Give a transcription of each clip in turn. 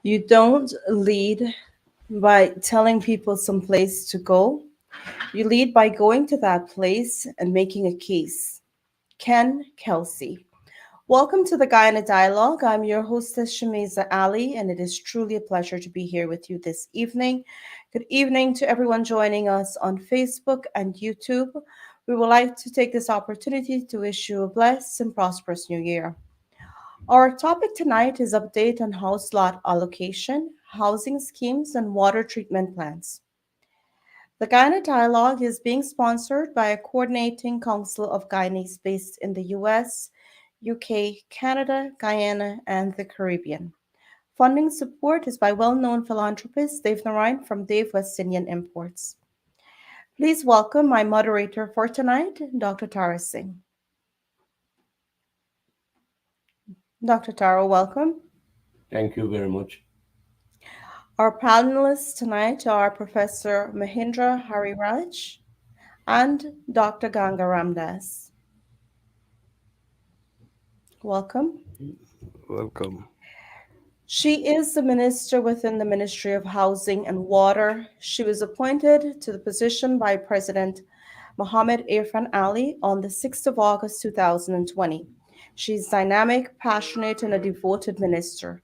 You don't lead by telling people some place to go. You lead by going to that place and making a case. Ken Kelsey. Welcome to the Guyana Dialogue. I'm your hostess, Shamiza Ali, and it is truly a pleasure to be here with you this evening. Good evening to everyone joining us on Facebook and YouTube. We would like to take this opportunity to wish you a blessed and prosperous new year. Our topic tonight is update on house lot allocation, housing schemes, and water treatment plants. The Guyana Dialogue is being sponsored by a coordinating council of Guyanese based in the US, UK, Canada, Guyana, and the Caribbean. Funding support is by well known philanthropist Dave Narine from Dave West Indian Imports. Please welcome my moderator for tonight, Dr. Tara Singh. Dr. Tara, welcome. Thank you very much. Our panelists tonight are Professor Mahindra Hariraj and Dr. Ganga Ramdas. Welcome. Welcome. She is the minister within the Ministry of Housing and Water. She was appointed to the position by President Mohammed Irfan Ali on the 6th of August 2020. She's dynamic, passionate, and a devoted minister.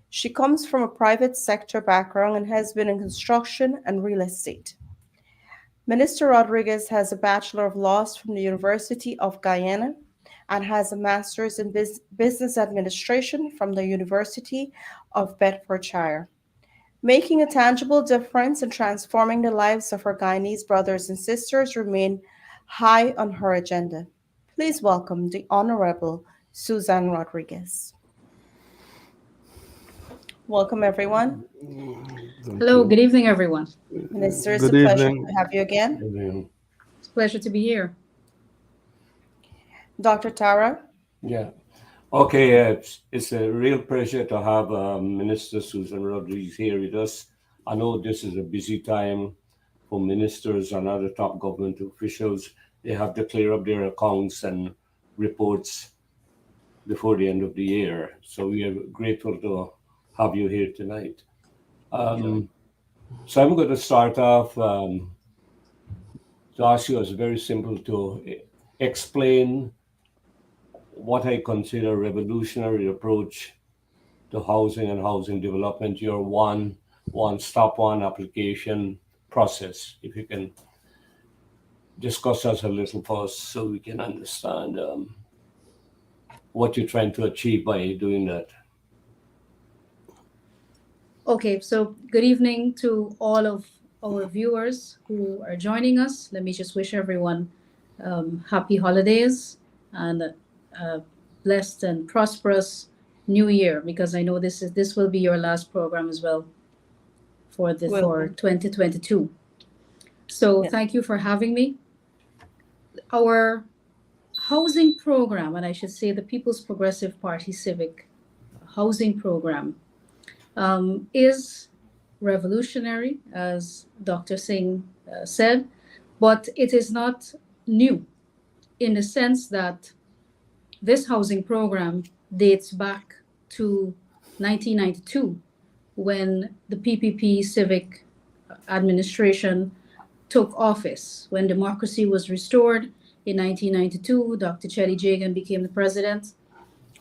She comes from a private sector background and has been in construction and real estate. Minister Rodrigues has a Bachelor of Laws from the University of Guyana and has a Master's in Business Administration from the University of Bedfordshire. Making a tangible difference and transforming the lives of her Guyanese brothers and sisters remain high on her agenda. Please welcome the Honorable Susan Rodrigues. Welcome, everyone. Thank Hello, you. good evening, everyone. Minister, it's a Good pleasure evening. to have you again. It's a pleasure to be here. Dr. Tara, Yeah. Okay. It's a real pleasure to have Minister Susan Rodrigues here with us. I know this is a busy time for ministers and other top government officials. They have to clear up their accounts and reports before the end of the year. So we are grateful to have you here tonight. So I'm going to start off to ask you. It's very simple to explain what I consider a revolutionary approach to housing and housing development, your one application process. If you can discuss us a little first so we can understand what you're trying to achieve by doing that. Okay, so good evening to all of our viewers who are joining us. Let me just wish everyone happy holidays and a blessed and prosperous new year, because I know this will be your last program as well for will 2022. So yes. thank you for having me. Our housing program, and I should say the People's Progressive Party Civic housing program, is revolutionary, as Dr. Singh said, but it is not new in the sense that this housing program dates back to 1992 when the PPP civic administration took office. When democracy was restored in 1992, Dr. Chelly Jagan became the president.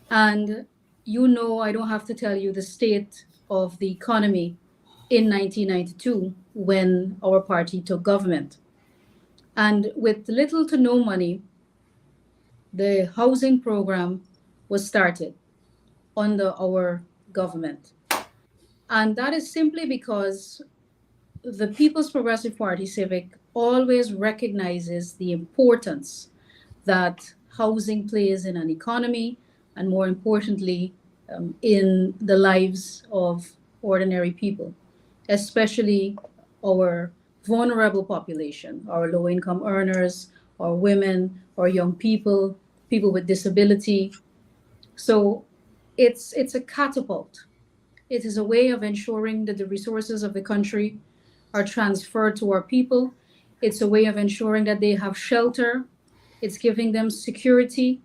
And you know, I don't have to tell you the state of the economy in 1992 when our party took government. And with little to no money, the housing program was started under our government. And that is simply because the People's Progressive Party Civic always recognizes the importance that housing plays in an economy, and more importantly, in the lives of ordinary people, especially our vulnerable population, our low income earners, our women, our young people, people with disability. So it's a catapult. It is a way of ensuring that the resources of the country are transferred to our people. It's a way of ensuring that they have shelter. It's giving them security,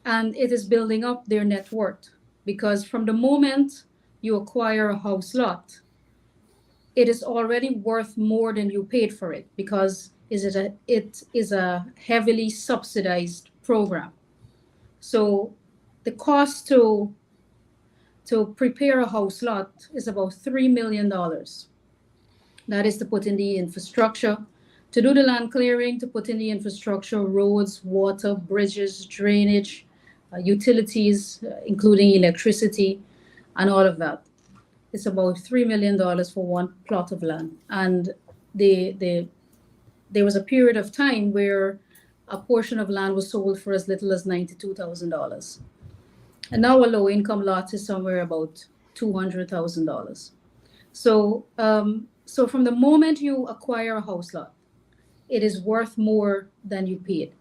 and it is building up their net worth. Because from the moment you acquire a house lot, it is already worth more than you paid for it, because it is a heavily subsidized program. So the cost to prepare a house lot is about $3 million. That is to put in the infrastructure, to do the land clearing, to put in the infrastructure, roads, water, bridges, drainage, utilities, including electricity, and all of that. It's about $3 million for one plot of land. And there was a period of time where a portion of land was sold for as little as $92,000. And now a low income lot is somewhere about $200,000. So, so from the moment you acquire a house lot, it is worth more than you paid.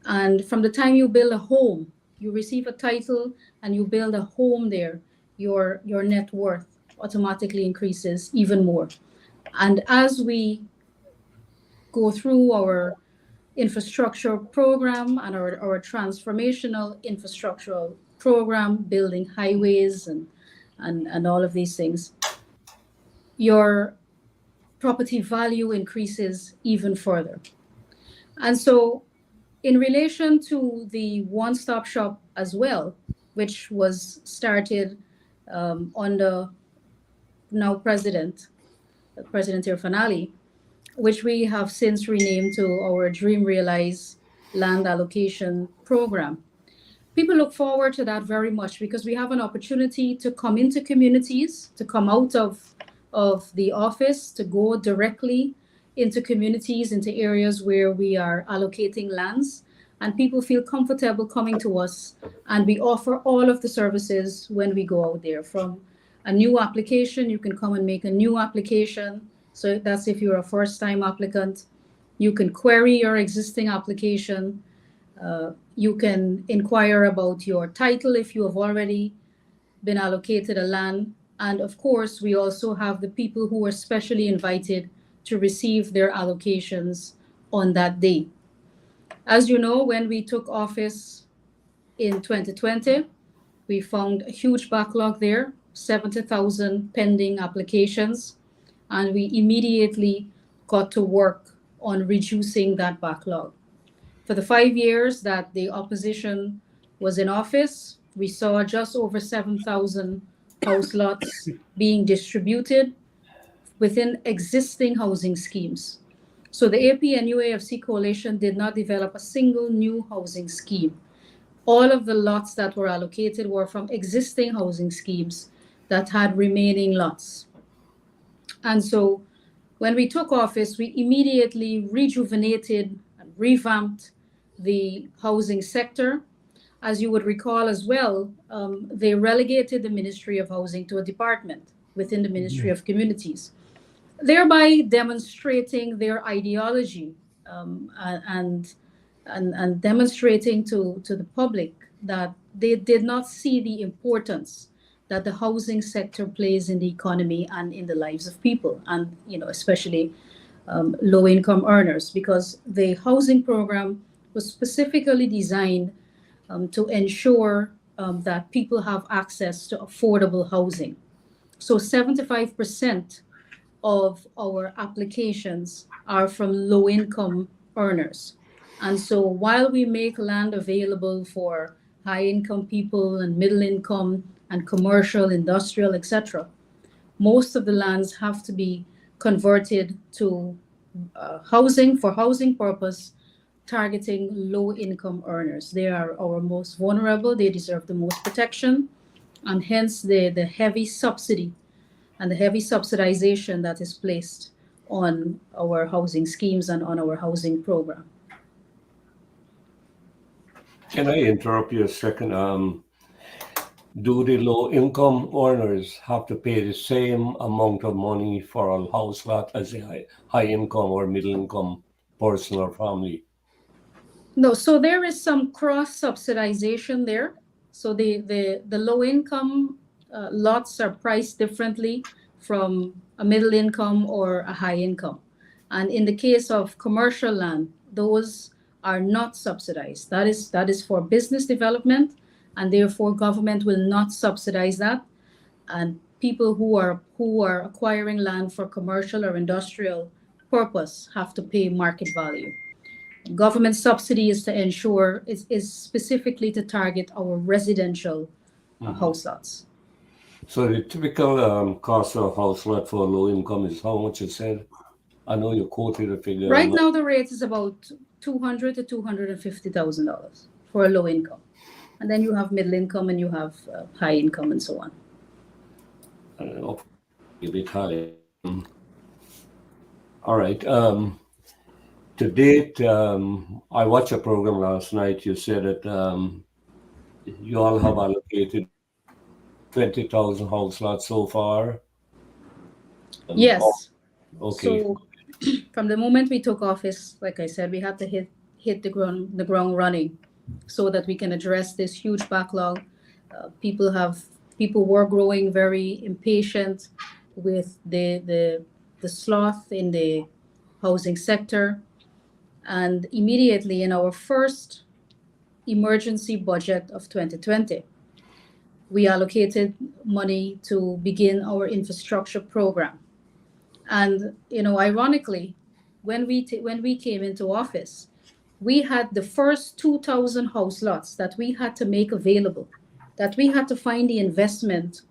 And from the time you build a home, you receive a title and you build a home there, your net worth automatically increases even more. And as we go through our infrastructure program and our transformational infrastructural program, building highways and all of these things, your property value increases even further. And so in relation to the one-stop shop as well, which was started under now President Irfanali, which we have since renamed to our Dream Realize Land Allocation Program. People look forward to that very much because we have an opportunity to come into communities, to come out of the office, to go directly into communities, into areas where we are allocating lands, and people feel comfortable coming to us, and we offer all of the services when we go out there. From a new application, you can come and make a new application. So that's if you're a first-time applicant. You can query your existing application. You can inquire about your title if you have already been allocated a land. And of course, we also have the people who are specially invited to receive their allocations on that day. As you know, when we took office in 2020, we found a huge backlog there, 70,000 pending applications, and we immediately got to work on reducing that backlog. For the 5 years that the opposition was in office, we saw just over 7,000 house lots being distributed within existing housing schemes. So the AP-NUAFC coalition did not develop a single new housing scheme. All of the lots that were allocated were from existing housing schemes that had remaining lots. And so when we took office, we immediately rejuvenated and revamped the housing sector. As you would recall as well, they relegated the Ministry of Housing to a department within the Ministry of Communities, thereby demonstrating their ideology and demonstrating to the public that they did not see the importance that the housing sector plays in the economy and in the lives of people, and especially low-income earners, because the housing program was specifically designed to ensure that people have access to affordable housing. So 75% of our applications are from low-income earners. And so while we make land available for high-income people and middle-income and commercial, industrial, etc., most of the lands have to be converted to housing for housing purpose, targeting low-income earners. They are our most vulnerable. They deserve the most protection, and hence the heavy subsidy and the heavy subsidization that is placed on our housing schemes and on our housing program. Can I interrupt you a second? Do the low-income earners have to pay the same amount of money for a house lot as a high-income or middle-income person or family? No, so there is some cross-subsidization there. So the low-income lots are priced differently from a middle-income or a high-income. And in the case of commercial land, those are not subsidized. That is for business development, and therefore government will not subsidize that. And people who are acquiring land for commercial or industrial purpose have to pay market value. Government subsidy is to ensure is specifically to target our residential house lots. So the typical cost of a house lot for low income is how much you said? I know you quoted a figure. Right now, the rate is about $200,000 to $250,000 for a low income, and then you have middle income and you have high income and so on. A bit high. All right. To date, I watched a program last night. You said that you all have allocated 20,000 house lots so far. Yes. Okay. So from the moment we took office, like I said, we had to hit the ground running, so that we can address this huge backlog. People were growing very impatient with the sloth in the housing sector, and immediately in our first emergency budget of 2020, we allocated money to begin our infrastructure program. And ironically, when we came into office, we had the first 2,000 house lots that we had to make available, that we had to find the investment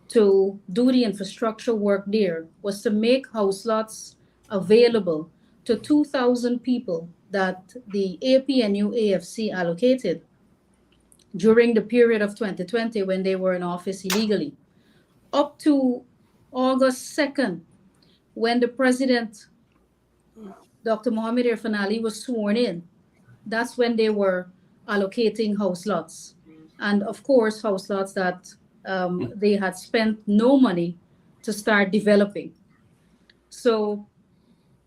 to do the infrastructure work there, was to make house lots available to 2,000 people that the APNU AFC allocated during the period of 2020 when they were in office illegally, up to August 2nd, when the president, Dr. Mohamed Irfan Ali, was sworn in. That's when they were allocating house lots. And of course, house lots that they had spent no money to start developing. So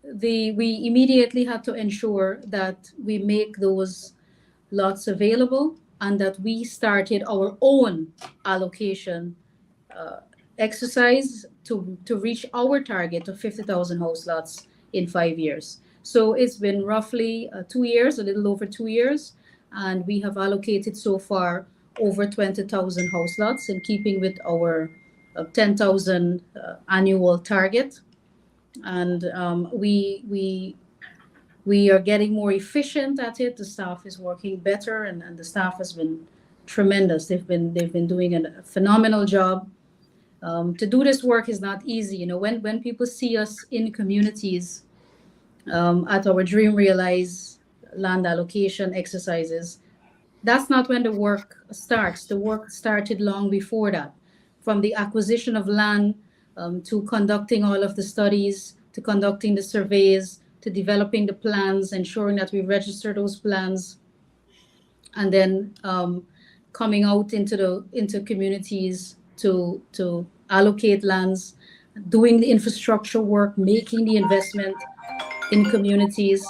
we immediately had to ensure that we make those lots available, and that we started our own allocation exercise to reach our target of 50,000 house lots in 5 years. So it's been roughly 2 years, a little over 2 years, and we have allocated so far over 20,000 house lots, in keeping with our 10,000 annual target. And we are getting more efficient at it. The staff is working better, and the staff has been tremendous. They've been doing a phenomenal job. To do this work is not easy. When people see us in communities at our Dream Realize land allocation exercises, that's not when the work starts. The work started long before that, from the acquisition of land to conducting all of the studies, to conducting the surveys, to developing the plans, ensuring that we register those plans, and then coming out into communities to allocate lands, doing the infrastructure work, making the investment in communities.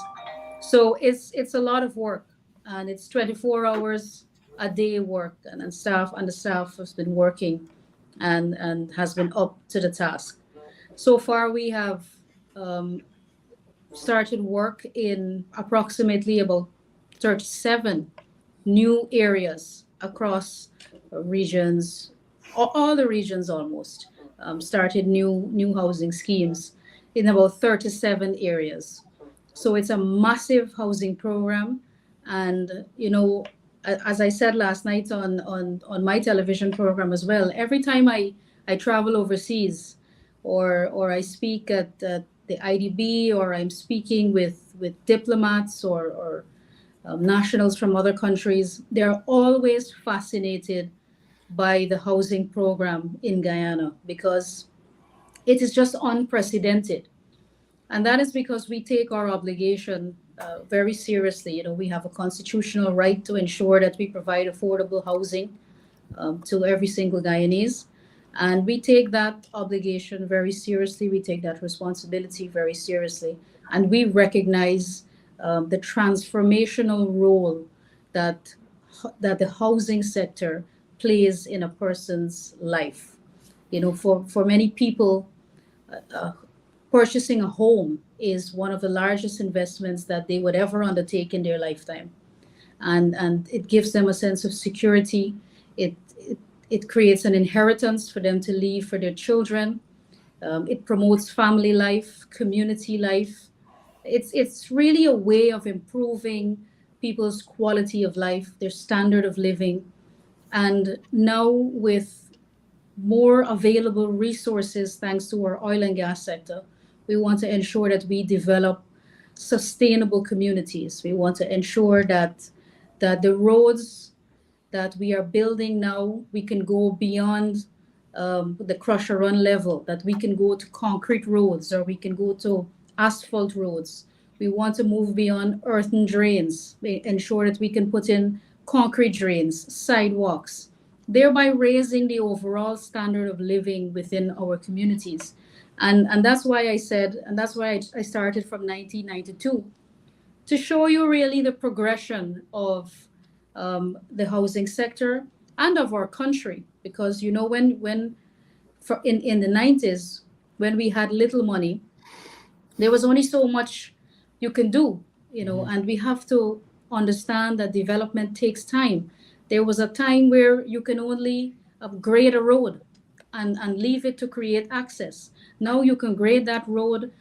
So it's a lot of work, and it's 24 hours a day work, and the staff has been working and has been up to the task. So far, we have started work in approximately about 37 new areas across regions, all the regions almost. Started new housing schemes in about 37 areas. So it's a massive housing program. And, as I said last night on my television program as well, every time I travel overseas, or I speak at the IDB, or I'm speaking with diplomats or nationals from other countries, they're always fascinated by the housing program in Guyana, because it is just unprecedented. And that is because we take our obligation very seriously. We have a constitutional right to ensure that we provide affordable housing to every single Guyanese. And we take that obligation very seriously. We take that responsibility very seriously. And we recognize the transformational role that the housing sector plays in a person's life. For many people, purchasing a home is one of the largest investments that they would ever undertake in their lifetime. And it gives them a sense of security. It it creates an inheritance for them to leave for their children. It promotes family life, community life. It's really a way of improving people's quality of life, their standard of living. And now with more available resources thanks to our oil and gas sector, we want to ensure that we develop sustainable communities. We want to ensure that the roads that we are building now, we can go beyond the crusher run level, that we can go to concrete roads or we can go to asphalt roads. We want to move beyond earthen drains, ensure that we can put in concrete drains, sidewalks, thereby raising the overall standard of living within our communities. And that's why I said, and that's why I started from 1992, to show you really the progression of the housing sector and of our country. Because you know, when in the 90s, when we had little money, there was only so much you can do, you know, and we have to understand that development takes time. There was a time where you can only grade a road and leave it to create access. Now you can grade that road,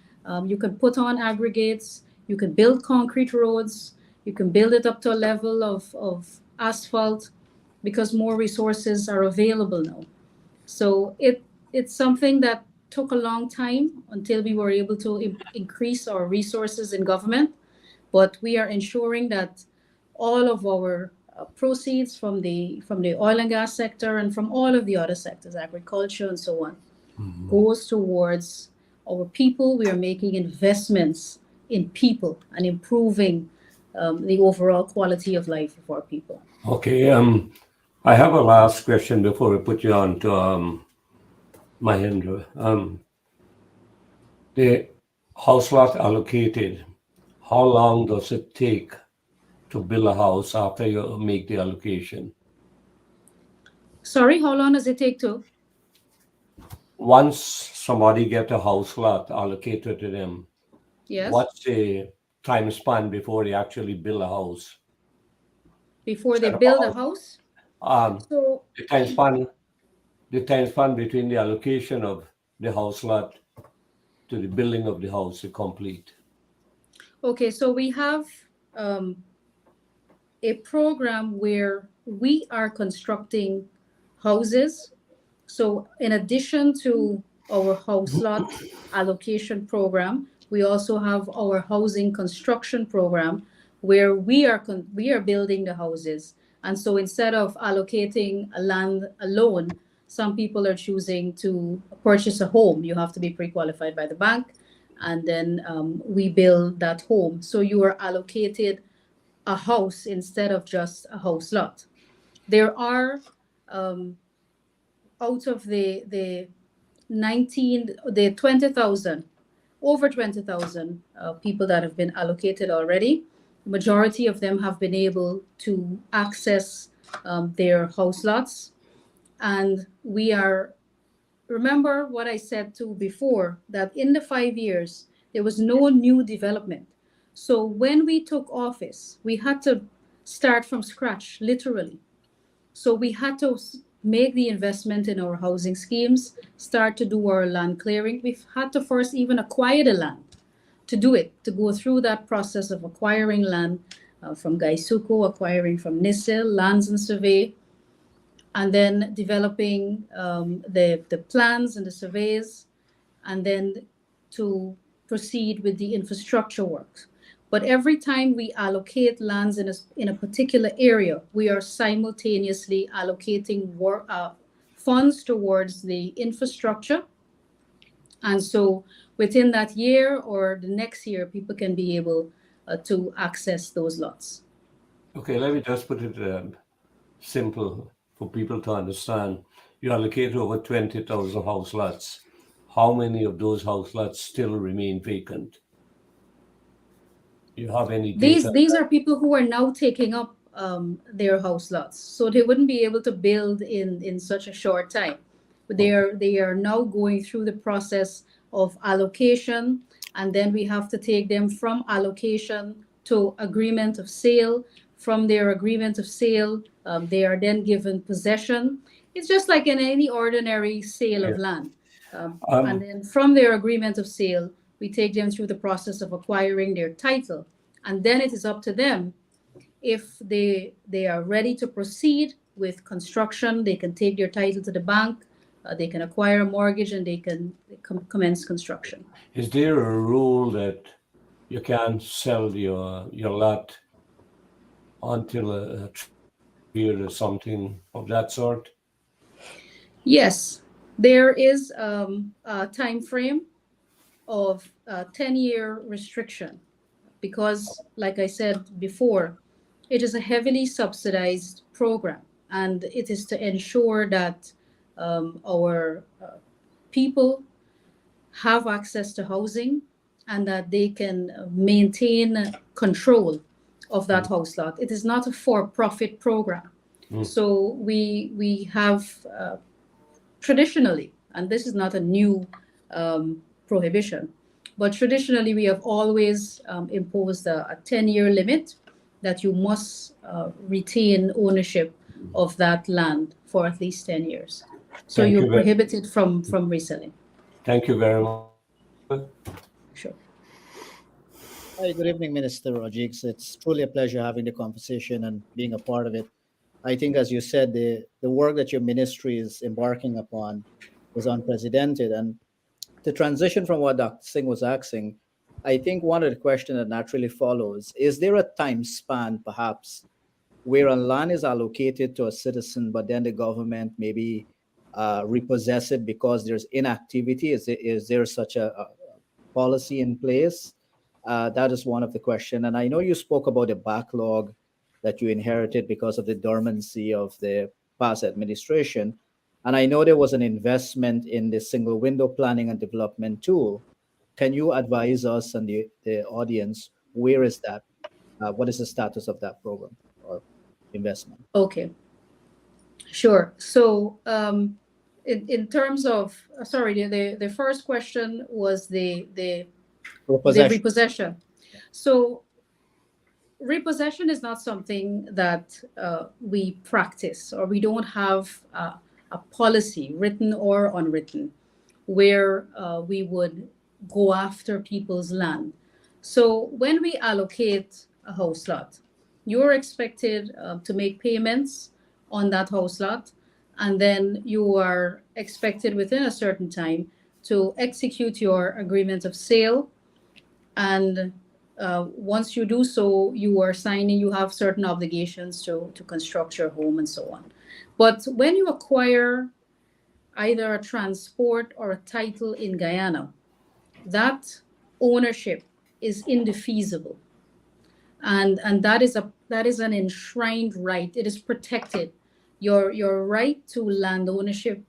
you can put on aggregates, you can build concrete roads, you can build it up to a level of asphalt because more resources are available now. So it's something that took a long time until we were able to increase our resources in government, but we are ensuring that all of our proceeds from the oil and gas sector and from all of the other sectors, agriculture and so on, goes towards our people. We are making investments in people and improving the overall quality of life of our people. Okay. I have a last question before we put you on to Mahendra. The house lot allocated, how long does it take to build a house after you make the allocation? Sorry, how long does it take to? Once somebody get a house lot allocated to them, Yes. what's the time span before they actually build a house? Before they build a house? So The time span between the allocation of the house lot to the building of the house to complete. okay, so we have a program where we are constructing houses. So in addition to our house lot allocation program, we also have our housing construction program where we are building the houses. And so instead of allocating a land alone, some people are choosing to purchase a home. You have to be pre-qualified by the bank, and then we build that home. So you are allocated a house instead of just a house lot. There are out of the 20,000, over 20,000 people that have been allocated already. The majority of them have been able to access their house lots. And we are, remember what I said too before, that in the 5 years, there was no new development. So when we took office, we had to start from scratch, literally. So we had to make the investment in our housing schemes, start to do our land clearing. We've had to first even acquire the land to do it, to go through that process of acquiring land from Gaisuko, acquiring from NISIL, lands and survey, and then developing the plans and the surveys, and then to proceed with the infrastructure works. But every time we allocate lands in a particular area, we are simultaneously allocating funds towards the infrastructure. And so within that year or the next year, people can be able to access those lots. Okay, let me just put it simple for people to understand. You allocate over 20,000 house lots. How many of those house lots still remain vacant? You have any data? These are people who are now taking up their house lots, so they wouldn't be able to build in such a short time. But they are now going through the process of allocation, and then we have to take them from allocation to agreement of sale, From their agreement of sale, they are then given possession. It's just like in any ordinary sale of land. And then from their agreement of sale, we take them through the process of acquiring their title. And then it is up to them. If they are ready to proceed with construction, they can take their title to the bank, they can acquire a mortgage, and they can commence construction. Is there a rule that you can't sell your lot until a period or something of that sort? Yes, there is a time frame of 10-year restriction because, like I said before, it is a heavily subsidized program, and it is to ensure that our people have access to housing and that they can maintain control of that house lot. It is not a for-profit program. So we have traditionally, and this is not a new prohibition, but traditionally we have always imposed a 10-year limit that you must retain ownership of that land for at least 10 years. So you're prohibited from reselling. Thank you very much. Sure. Hi, good evening, Minister Rodrigues. It's truly a pleasure having the conversation and being a part of it. I think, as you said, the work that your ministry is embarking upon is unprecedented. And to transition from what Dr. Singh was asking, I think one of the questions that naturally follows, is there a time span, perhaps, where a land is allocated to a citizen, but then the government maybe repossess it because there's inactivity? Is there such a policy in place? That is one of the questions. And I know you spoke about the backlog that you inherited because of the dormancy of the past administration. And I know there was an investment in the single window planning and development tool. Can you advise us and the audience, where is that? What is the status of that program or investment? Okay, sure. So in terms of, sorry, the first question was the repossession. So repossession is not something that we practice, or we don't have a policy, written or unwritten, where we would go after people's land. So when we allocate a house lot, you're expected to make payments on that house lot, and then you are expected within a certain time to execute your agreement of sale. And once you do so, you are signing, you have certain obligations to construct your home and so on. But when you acquire either a transport or a title in Guyana, that ownership is indefeasible. And that is an enshrined right. It is protected. Your right to land ownership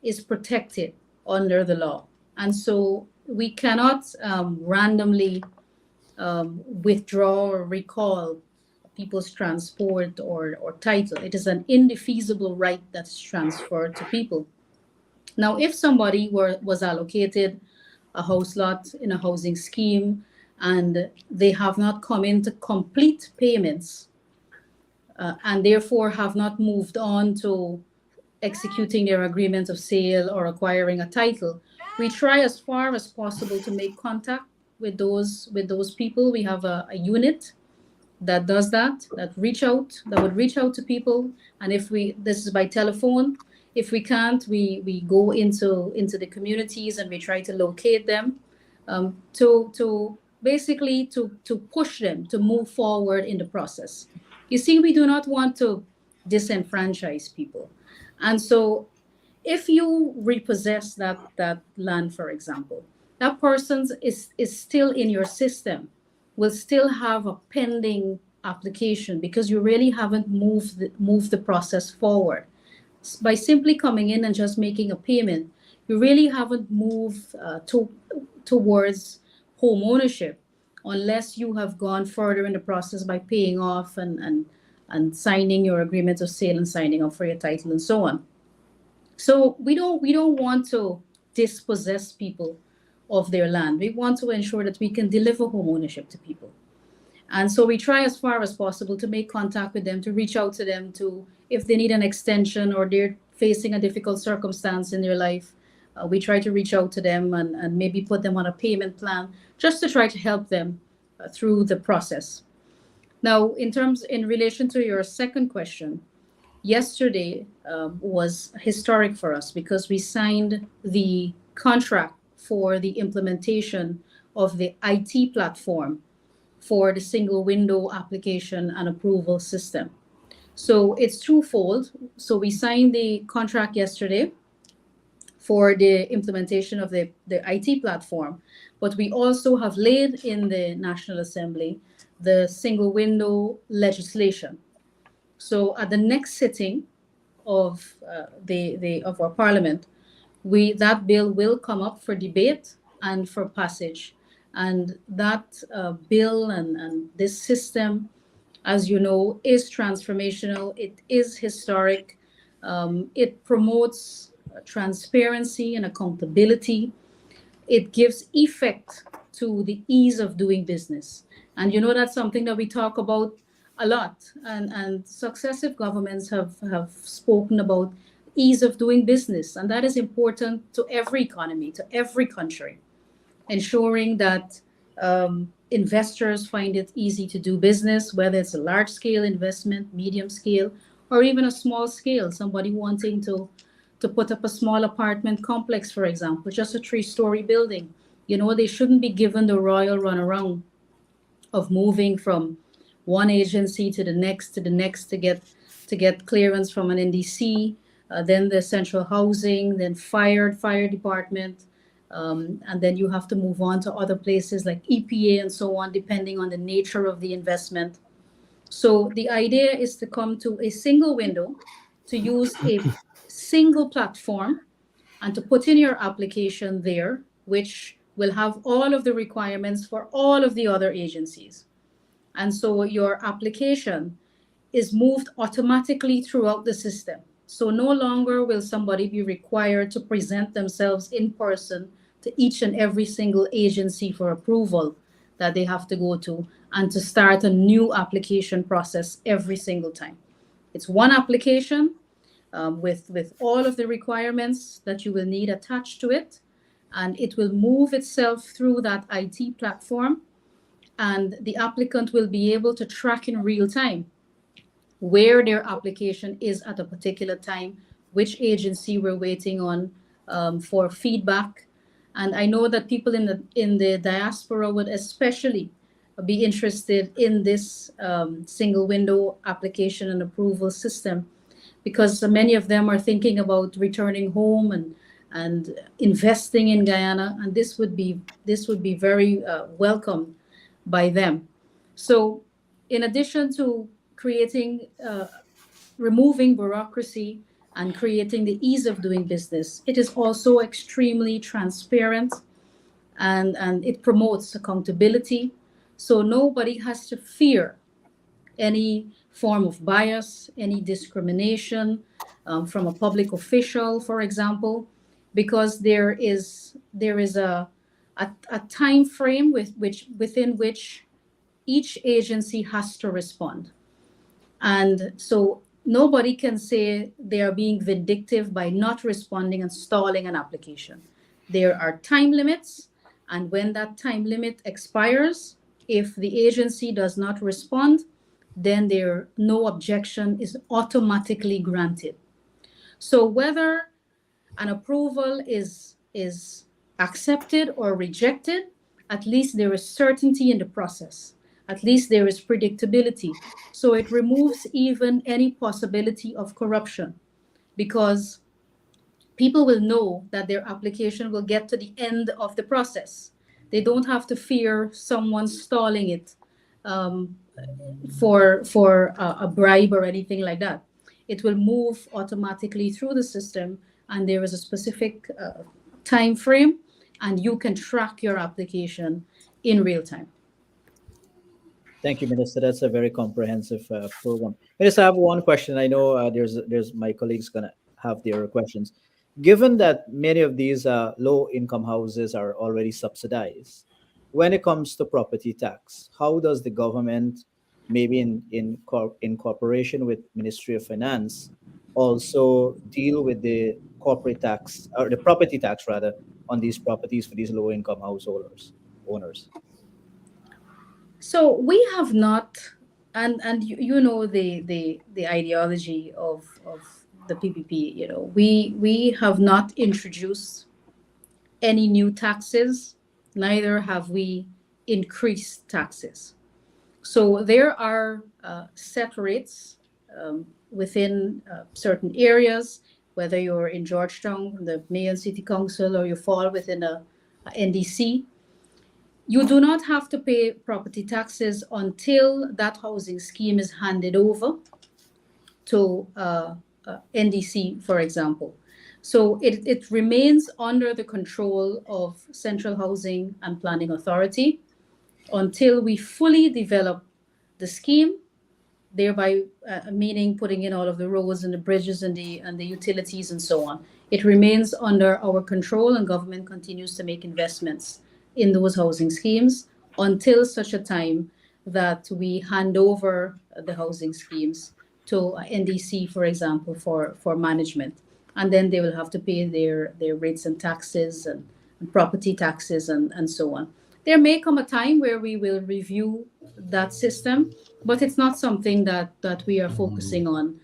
is protected under the law. And so we cannot randomly withdraw or recall people's transport or title. It is an indefeasible right that's transferred to people. Now, if somebody was allocated a house lot in a housing scheme and they have not come into complete payments and therefore have not moved on to executing their agreement of sale or acquiring a title, we try as far as possible to make contact with those people. We have a unit that does that would reach out to people. And this is by telephone. If we can't, we go into the communities and we try to locate them to basically to push them to move forward in the process. You see, we do not want to disenfranchise people. And so if you repossess that land, for example, that person is still in your system, will still have a pending application because you really haven't moved the process forward. By simply coming in and just making a payment, you really haven't moved towards home ownership unless you have gone further in the process by paying off and signing your agreement of sale and signing up for your title and so on. So we don't want to dispossess people of their land. We want to ensure that we can deliver home ownership to people. And so we try as far as possible to make contact with them, to reach out to them, to if they need an extension or they're facing a difficult circumstance in their life, we try to reach out to them and maybe put them on a payment plan just to try to help them through the process. Now, in relation to your second question, yesterday was historic for us because we signed the contract for the implementation of the IT platform for the single window application and approval system. So it's twofold. So we signed the contract yesterday for the implementation of the IT platform, but we also have laid in the National Assembly the single window legislation. So at the next sitting of of our Parliament, that bill will come up for debate and for passage, and that bill and this system, as you know, is transformational. It is historic. It promotes transparency and accountability. It gives effect to the ease of doing business. And you know, that's something that we talk about a lot. And successive governments have spoken about ease of doing business. And that is important to every economy, to every country, ensuring that investors find it easy to do business, whether it's a large scale investment, medium scale, or even a small scale, somebody wanting to put up a small apartment complex, for example, just a 3-story building. You know, they shouldn't be given the royal runaround of moving from one agency to the next to get clearance from an NDC, then the central housing, then fire department, and then you have to move on to other places like EPA and so on, depending on the nature of the investment. So the idea is to come to a single window, to use a single platform, and to put in your application there, which will have all of the requirements for all of the other agencies. And so your application is moved automatically throughout the system. So no longer will somebody be required to present themselves in person to each and every single agency for approval that they have to go to, and to start a new application process every single time. It's one application with all of the requirements that you will need attached to it, and it will move itself through that IT platform, and the applicant will be able to track in real time where their application is at a particular time, which agency we're waiting on for feedback. And I know that people in the diaspora would especially be interested in this single window application and approval system, because many of them are thinking about returning home and investing in Guyana, and this would be very welcome by them. So in addition to removing bureaucracy and creating the ease of doing business, it is also extremely transparent, and it promotes accountability. So nobody has to fear any form of bias, any discrimination from a public official, for example, because there is a time frame within which each agency has to respond. And so nobody can say they are being vindictive by not responding and stalling an application. There are time limits, and when that time limit expires, if the agency does not respond, then no objection is automatically granted. So whether an approval is accepted or rejected, at least there is certainty in the process. At least there is predictability. So it removes even any possibility of corruption, because people will know that their application will get to the end of the process. They don't have to fear someone stalling it for a bribe or anything like that. It will move automatically through the system, and there is a specific time frame, and you can track your application in real time. Thank you, Minister. That's a very comprehensive program. Minister, I have one question. I know there's my colleagues gonna have their questions. Given that many of these low-income houses are already subsidized, when it comes to property tax, how does the government, maybe in cooperation with Ministry of Finance, also deal with the corporate tax or the property tax rather on these properties for these low income householders owners? So we have not, and you know the ideology of the PPP. You know, we have not introduced any new taxes, neither have we increased taxes. So there are set rates within certain areas, whether you're in Georgetown, the Mayor and City Council, or you fall within a NDC. You do not have to pay property taxes until that housing scheme is handed over to NDC, for example. So it remains under the control of Central Housing and Planning Authority until we fully develop the scheme, thereby meaning putting in all of the roads and the bridges and the utilities and so on. It remains under our control, and government continues to make investments in those housing schemes until such a time that we hand over the housing schemes to NDC, for example, for management. And then they will have to pay their rates and taxes and property taxes and so on. There may come a time where we will review that system, but it's not something that we are focusing on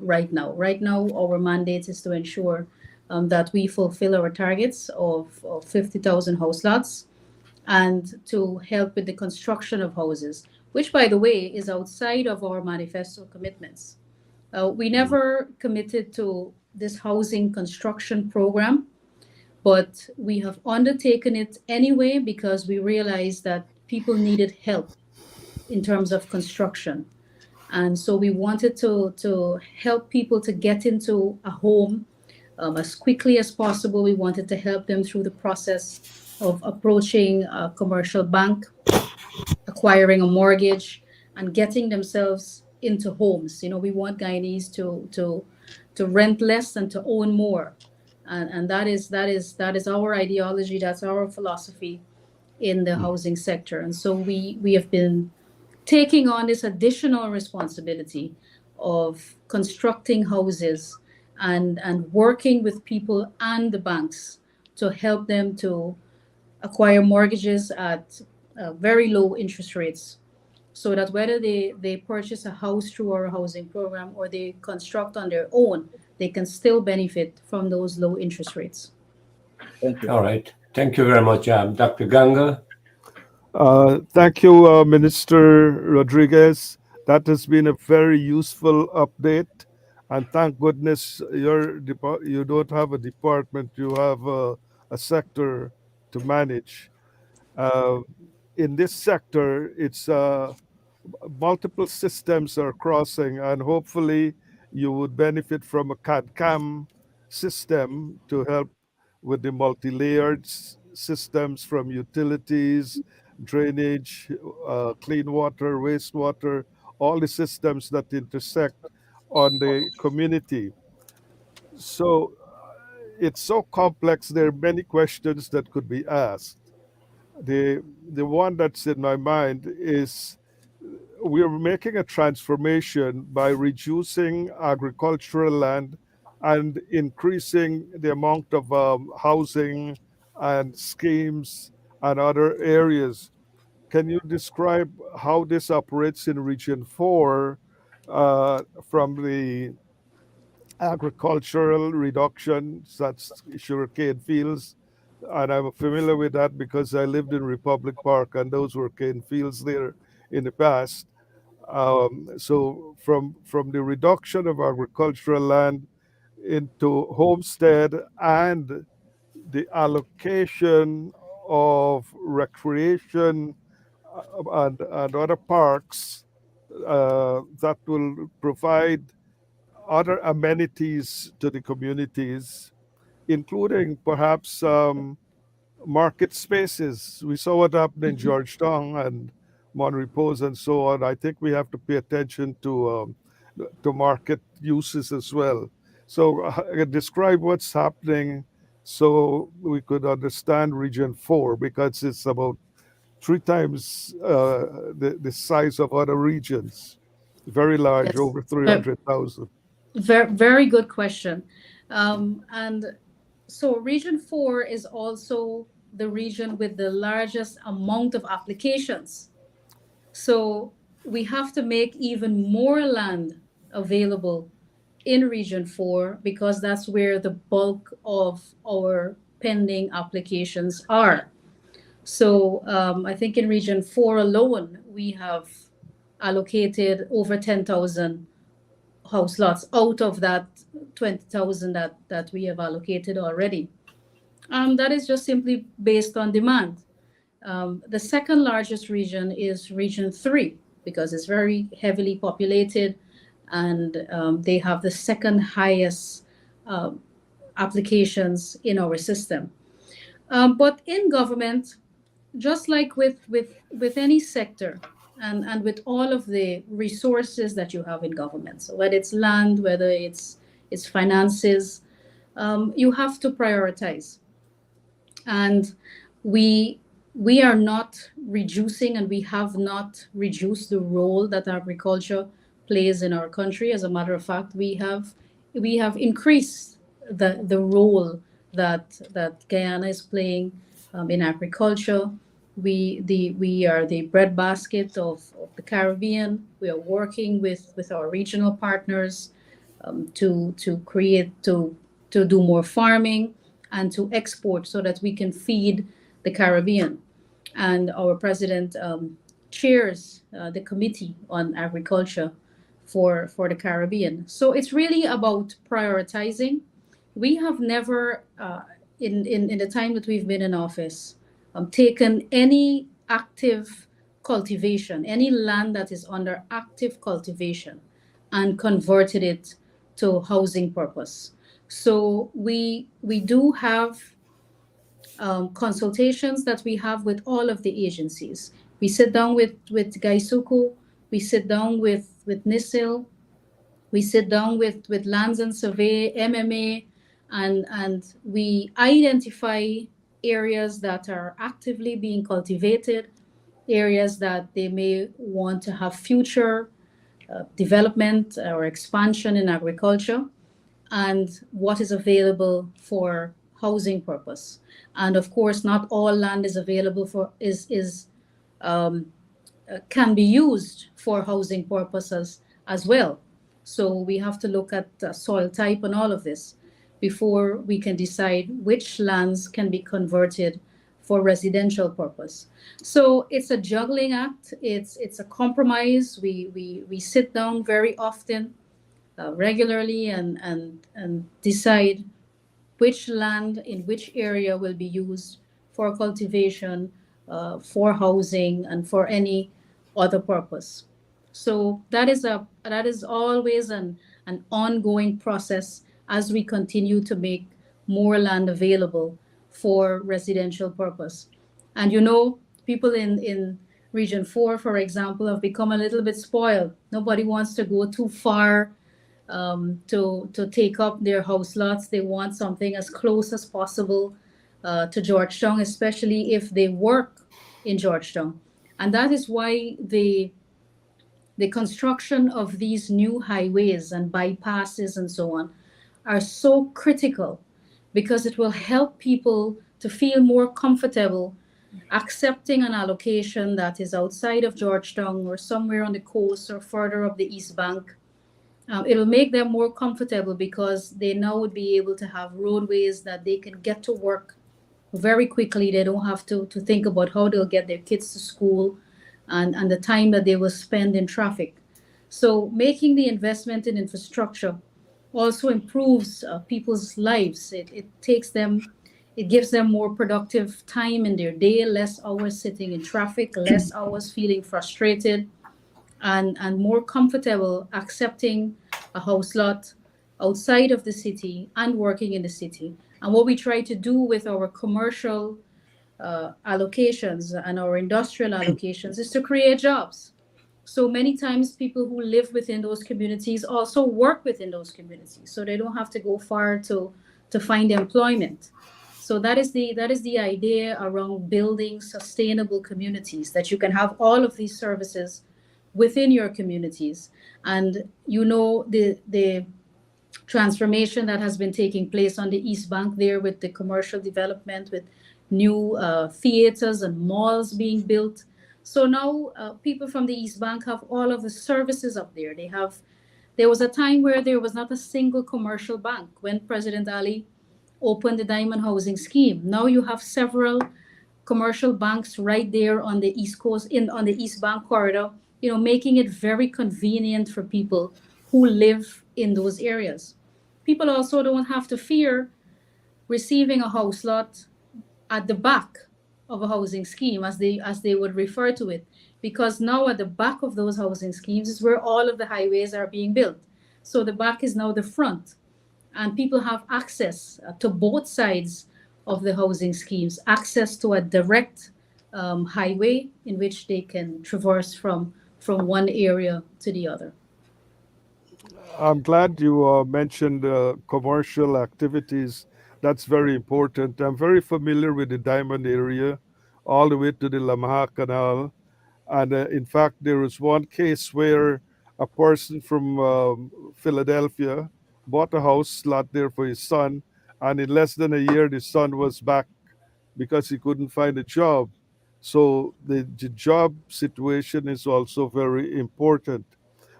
right now. Right now, our mandate is to ensure that we fulfill our targets of 50,000 house lots and to help with the construction of houses, which, by the way, is outside of our manifesto commitments. We never committed to this housing construction program, but we have undertaken it anyway because we realized that people needed help in terms of construction. And so we wanted to help people to get into a home as quickly as possible. We wanted to help them through the process of approaching a commercial bank, acquiring a mortgage, and getting themselves into homes. You know, we want Guyanese to rent less and to own more. And that is our ideology, that's our philosophy in the housing sector. And so we have been taking on this additional responsibility of constructing houses and working with people and the banks to help them to acquire mortgages at very low interest rates, so that whether they purchase a house through our housing program or they construct on their own, they can still benefit from those low interest rates. Thank you. All right. Thank you very much, Dr. Ganga. Thank you, Minister Rodriguez. That has been a very useful update. And thank goodness you don't have a department, you have a sector to manage. Uh, in this sector, it's multiple systems are crossing, and hopefully you would benefit from a CAD/CAM system to help with the multi-layered systems from utilities, drainage, clean water, wastewater, all the systems that intersect on the community. So it's so complex. There are many questions that could be asked. The one that's in my mind is we're making a transformation by reducing agricultural land and increasing the amount of housing and schemes and other areas. Can you describe how this operates in Region 4 from the agricultural reduction, such sugarcane fields? And I'm familiar with that because I lived in Republic Park and those were cane fields there in the past. So from the reduction of agricultural land into homestead and the allocation of recreation and other parks that will provide other amenities to the communities, including perhaps market spaces. We saw what happened in Georgetown and Mon Repose and so on. I think we have to pay attention to market uses as well. So describe what's happening so we could understand Region 4, because it's about 3 times the size of other regions. Very large, Yes. over 300,000. Very, very good question. And so Region 4 is also the region with the largest amount of applications. So we have to make even more land available in Region 4 because that's where the bulk of our pending applications are. So I think in Region 4 alone, we have allocated over 10,000 house lots out of that 20,000 that we have allocated already. That is just simply based on demand. The second largest region is Region 3 because it's very heavily populated and they have the second highest applications in our system. But in government, just like with any sector and with all of the resources that you have in government, so whether it's land, whether it's finances, you have to prioritize. And we we are not reducing and we have not reduced the role that agriculture plays in our country. As a matter of fact, we have increased the role that Guyana is playing in agriculture. We are the breadbasket of the Caribbean. We are working with our regional partners to do more farming and to export so that we can feed the Caribbean. And our president chairs the committee on agriculture for the Caribbean. So it's really about prioritizing. We have never, in the time that we've been in office, taken any active cultivation, any land that is under active cultivation, and converted it to housing purpose. So we do have consultations that we have with all of the agencies. We sit down with Gaisuku, we sit down with NISIL, we sit down with Lands and Survey, MMA, and we identify areas that are actively being cultivated, areas that they may want to have future development or expansion in agriculture, and what is available for housing purpose. And of course, not all land is available for can be used for housing purposes as well. So we have to look at soil type and all of this before we can decide which lands can be converted for residential purpose. So it's a juggling act. It's a compromise. We sit down very often, regularly, and decide which land in which area will be used for cultivation, for housing, and for any other purpose. So that is always an ongoing process as we continue to make more land available for residential purpose. And people in Region 4, for example, have become a little bit spoiled. Nobody wants to go too far to take up their house lots. They want something as close as possible to Georgetown, especially if they work in Georgetown. And that is why the construction of these new highways and bypasses and so on are so critical, because it will help people to feel more comfortable accepting an allocation that is outside of Georgetown or somewhere on the coast or further up the East Bank. It'll make them more comfortable because they now would be able to have roadways that they can get to work very quickly. They don't have to think about how they'll get their kids to school and the time that they will spend in traffic. So making the investment in infrastructure also improves people's lives. It gives them more productive time in their day, less hours sitting in traffic, less hours feeling frustrated, and more comfortable accepting a house lot outside of the city and working in the city. And what we try to do with our commercial allocations and our industrial allocations is to create jobs. So many times people who live within those communities also work within those communities, so they don't have to go far to find employment. So that is the idea around building sustainable communities, that you can have all of these services within your communities. And the transformation that has been taking place on the East Bank there, with the commercial development, with new theaters and malls being built. So now people from the East Bank have all of the services up there. There was a time where there was not a single commercial bank when President Ali opened the Diamond Housing Scheme. Now you have several commercial banks right there on the East Coast, on the East Bank corridor, making it very convenient for people who live in those areas. People also don't have to fear receiving a house lot at the back of a housing scheme, as they would refer to it, because now at the back of those housing schemes is where all of the highways are being built. So the back is now the front, and people have access to both sides of the housing schemes, access to a direct highway in which they can traverse from one area to the other. I'm glad you mentioned commercial activities. That's very important. I'm very familiar with the Diamond area, all the way to the Lamaha Canal. And in fact, there was one case where a person from Philadelphia bought a house lot there for his son. And in less than a year, the son was back because he couldn't find a job. So the job situation is also very important.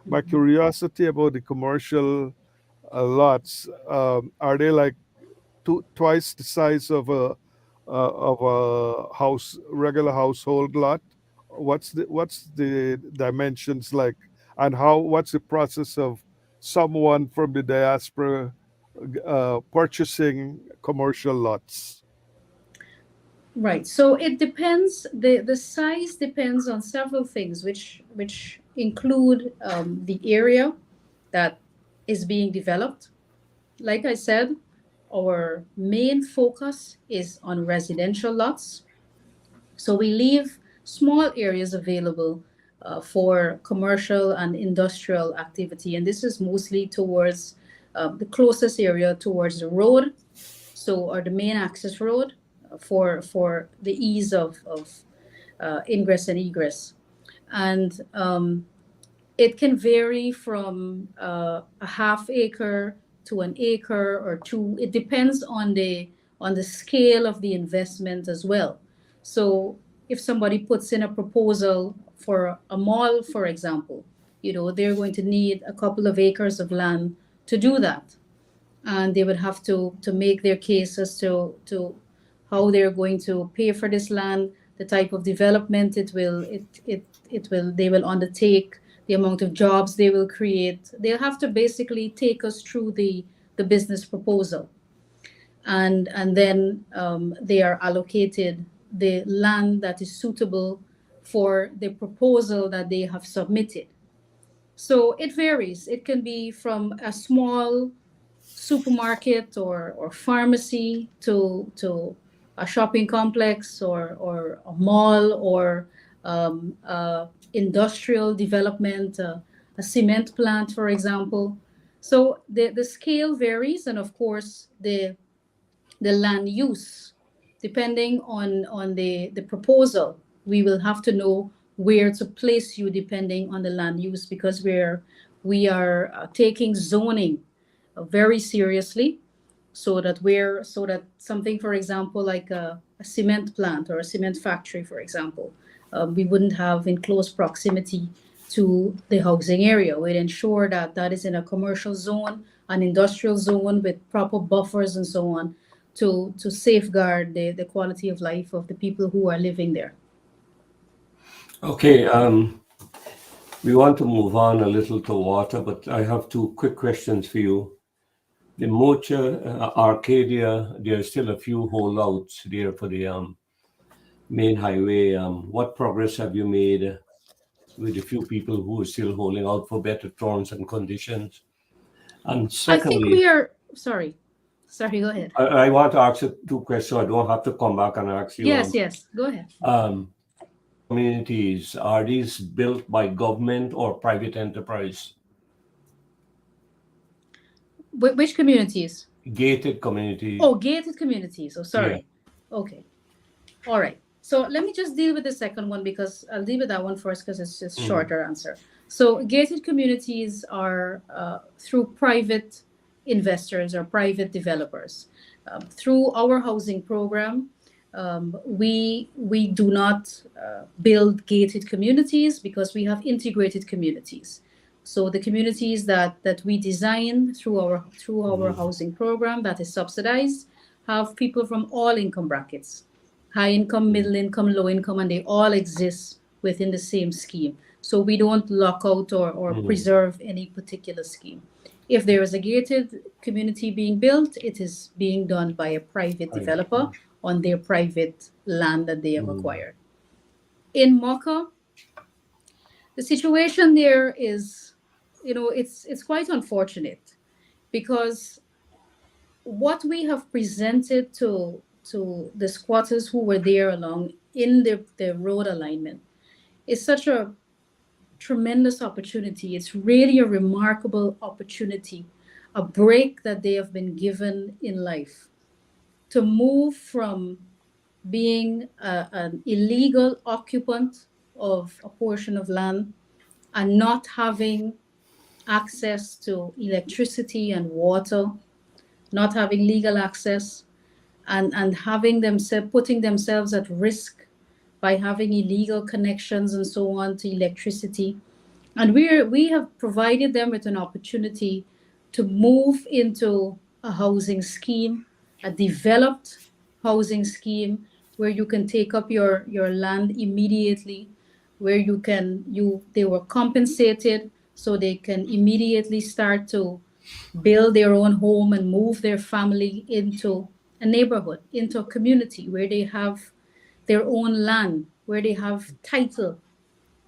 My curiosity about the commercial lots, are they like twice the size of a regular household lot? What's the dimensions like, and what's the process of someone from the diaspora purchasing commercial lots? Right. So it depends. The size depends on several things, which include the area that is being developed. Like I said, our main focus is on residential lots. So we leave small areas available for commercial and industrial activity, and this is mostly towards the closest area towards the road, or the main access road, for the ease of ingress and egress. And it can vary from a half acre to an acre or two. It depends on the scale of the investment as well. So if somebody puts in a proposal for a mall, for example, they're going to need a couple of acres of land to do that. And they would have to make their case as to how they're going to pay for this land, the type of development they will undertake, the amount of jobs they will create. They'll have to basically take us through the business proposal. And then they are allocated the land that is suitable for the proposal that they have submitted. So it varies. It can be from a small supermarket or pharmacy to a shopping complex or a mall or industrial development, a cement plant, for example. So the scale varies, and of course the land use, depending on the proposal. We will have to know where to place you depending on the land use, because we are taking zoning very seriously, so that something, for example, like a cement plant or a cement factory, for example, we wouldn't have in close proximity to the housing area. We'd ensure that that is in a commercial zone, an industrial zone with proper buffers and so on, to safeguard the quality of life of the people who are living there. Okay, we want to move on a little to water, but I have two quick questions for you. The Mocha, Arcadia, there are still a few holdouts there for the main highway. What progress have you made with the few people who are still holding out for better terms and conditions? And I think secondly, we are sorry, go ahead. I want to ask you two questions, so I don't have to come back and ask you. Yes, go ahead. Communities, are these built by government or private enterprise? Which communities? gated community. Oh, gated communities. Oh, sorry. Yeah. Okay. All right. So let me just deal with the second one because I'll deal with that one first because it's just shorter answer. So gated communities are through private investors or private developers. Through our housing program, we do not build gated communities because we have integrated communities. So the communities that we design through our housing program that is subsidized have people from all income brackets, high income, middle income, low income, and they all exist within the same scheme. So we don't lock out or preserve any particular scheme. If there is a gated community being built, it is being done by a private developer on their private land that they have acquired. In Mocha, the situation there is, it's quite unfortunate because what we have presented to the squatters who were there along in the road alignment is such a tremendous opportunity. It's really a remarkable opportunity, a break that they have been given in life to move from being an illegal occupant of a portion of land and not having access to electricity and water, not having legal access, and having themselves putting themselves at risk by having illegal connections and so on to electricity. And we have provided them with an opportunity to move into a housing scheme, a developed housing scheme where you can take up your land immediately, where they were compensated so they can immediately start to build their own home and move their family into a neighborhood, into a community where they have their own land, where they have title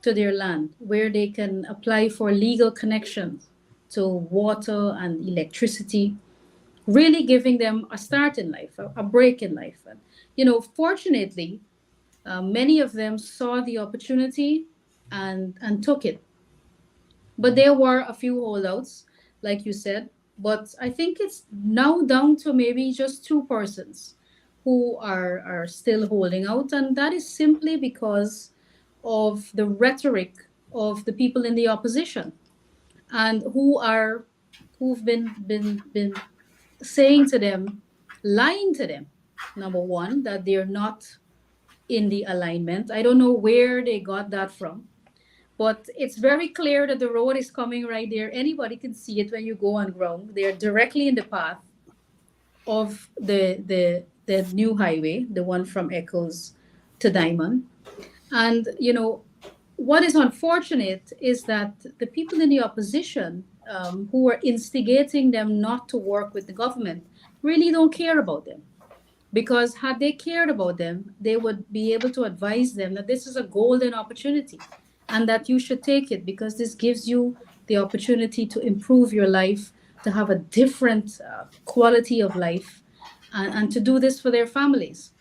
to their land, where they can apply for legal connections to water and electricity, really giving them a start in life, a break in life. And, fortunately, many of them saw the opportunity and took it. But there were a few holdouts, like you said. But I think it's now down to maybe just two persons who are still holding out. And that is simply because of the rhetoric of the people in the opposition and who've been saying to them, lying to them, number one, that they're not in the alignment. I don't know where they got that from. But it's very clear that the road is coming right there. Anybody can see it when you go on ground. They're directly in the path of the new highway, the one from Echoes to Diamond. And, what is unfortunate is that the people in the opposition who are instigating them not to work with the government really don't care about them. Because had they cared about them, they would be able to advise them that this is a golden opportunity and that you should take it because this gives you the opportunity to improve your life, to have a different quality of life, and to do this for their families.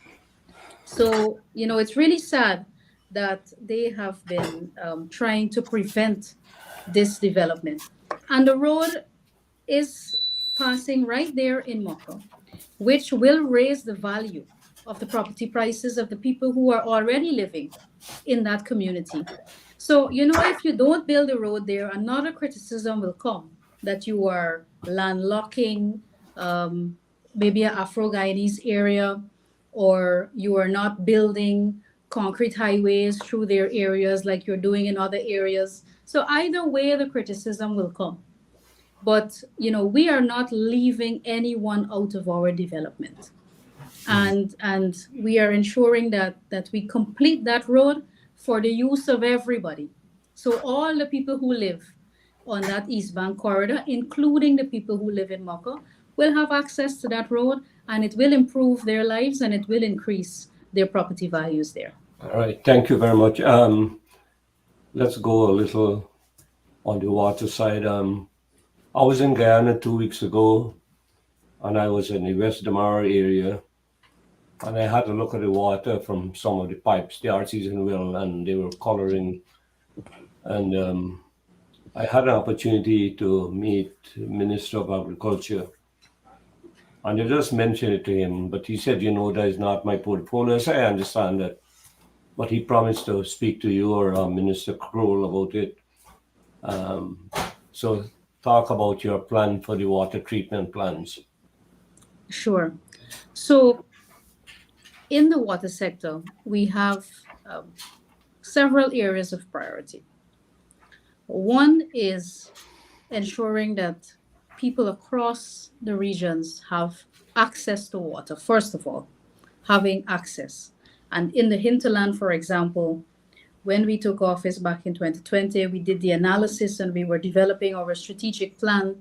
So, it's really sad that they have been trying to prevent this development. And the road is passing right there in Moko, which will raise the value of the property prices of the people who are already living in that community. So, if you don't build a road there, another criticism will come that you are landlocking maybe an Afro-Guyanese area, or you are not building concrete highways through their areas like you're doing in other areas. So either way, the criticism will come. But, we are not leaving anyone out of our development. And we are ensuring that we complete that road for the use of everybody. So all the people who live on that East Bank corridor, including the people who live in Moko, will have access to that road, and it will improve their lives and it will increase their property values there. All right. Thank you very much. Let's go a little on the water side. I was in Guyana 2 weeks ago, and I was in the West Damara area, and I had a look at the water from some of the pipes, the artesian well, and they were coloring. And I had an opportunity to meet Minister of Agriculture, And you just mentioned it to him, but he said, that is not my portfolio. So I understand that. But he promised to speak to you or Minister Kroll about it. So talk about your plan for the water treatment plants. Sure. So in the water sector, we have several areas of priority. One is ensuring that people across the regions have access to water, first of all, having access. And in the hinterland, for example, when we took office back in 2020, we did the analysis and we were developing our strategic plan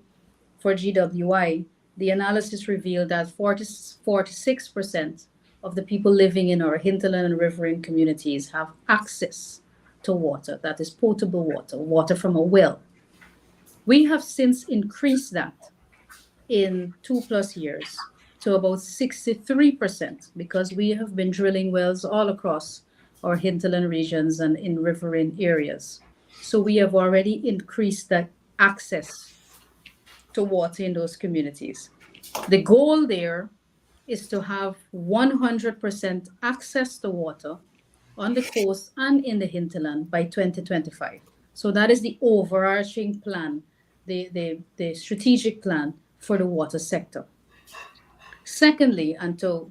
for GWI. The analysis revealed that 46% of the people living in our hinterland and riverine communities have access to water, that is potable water, water from a well. We have since increased that in 2+ years to about 63% because we have been drilling wells all across our hinterland regions and in riverine areas. So we have already increased that access to water in those communities. The goal there is to have 100% access to water on the coast and in the hinterland by 2025. So that is the overarching plan, the strategic plan for the water sector. Secondly, and to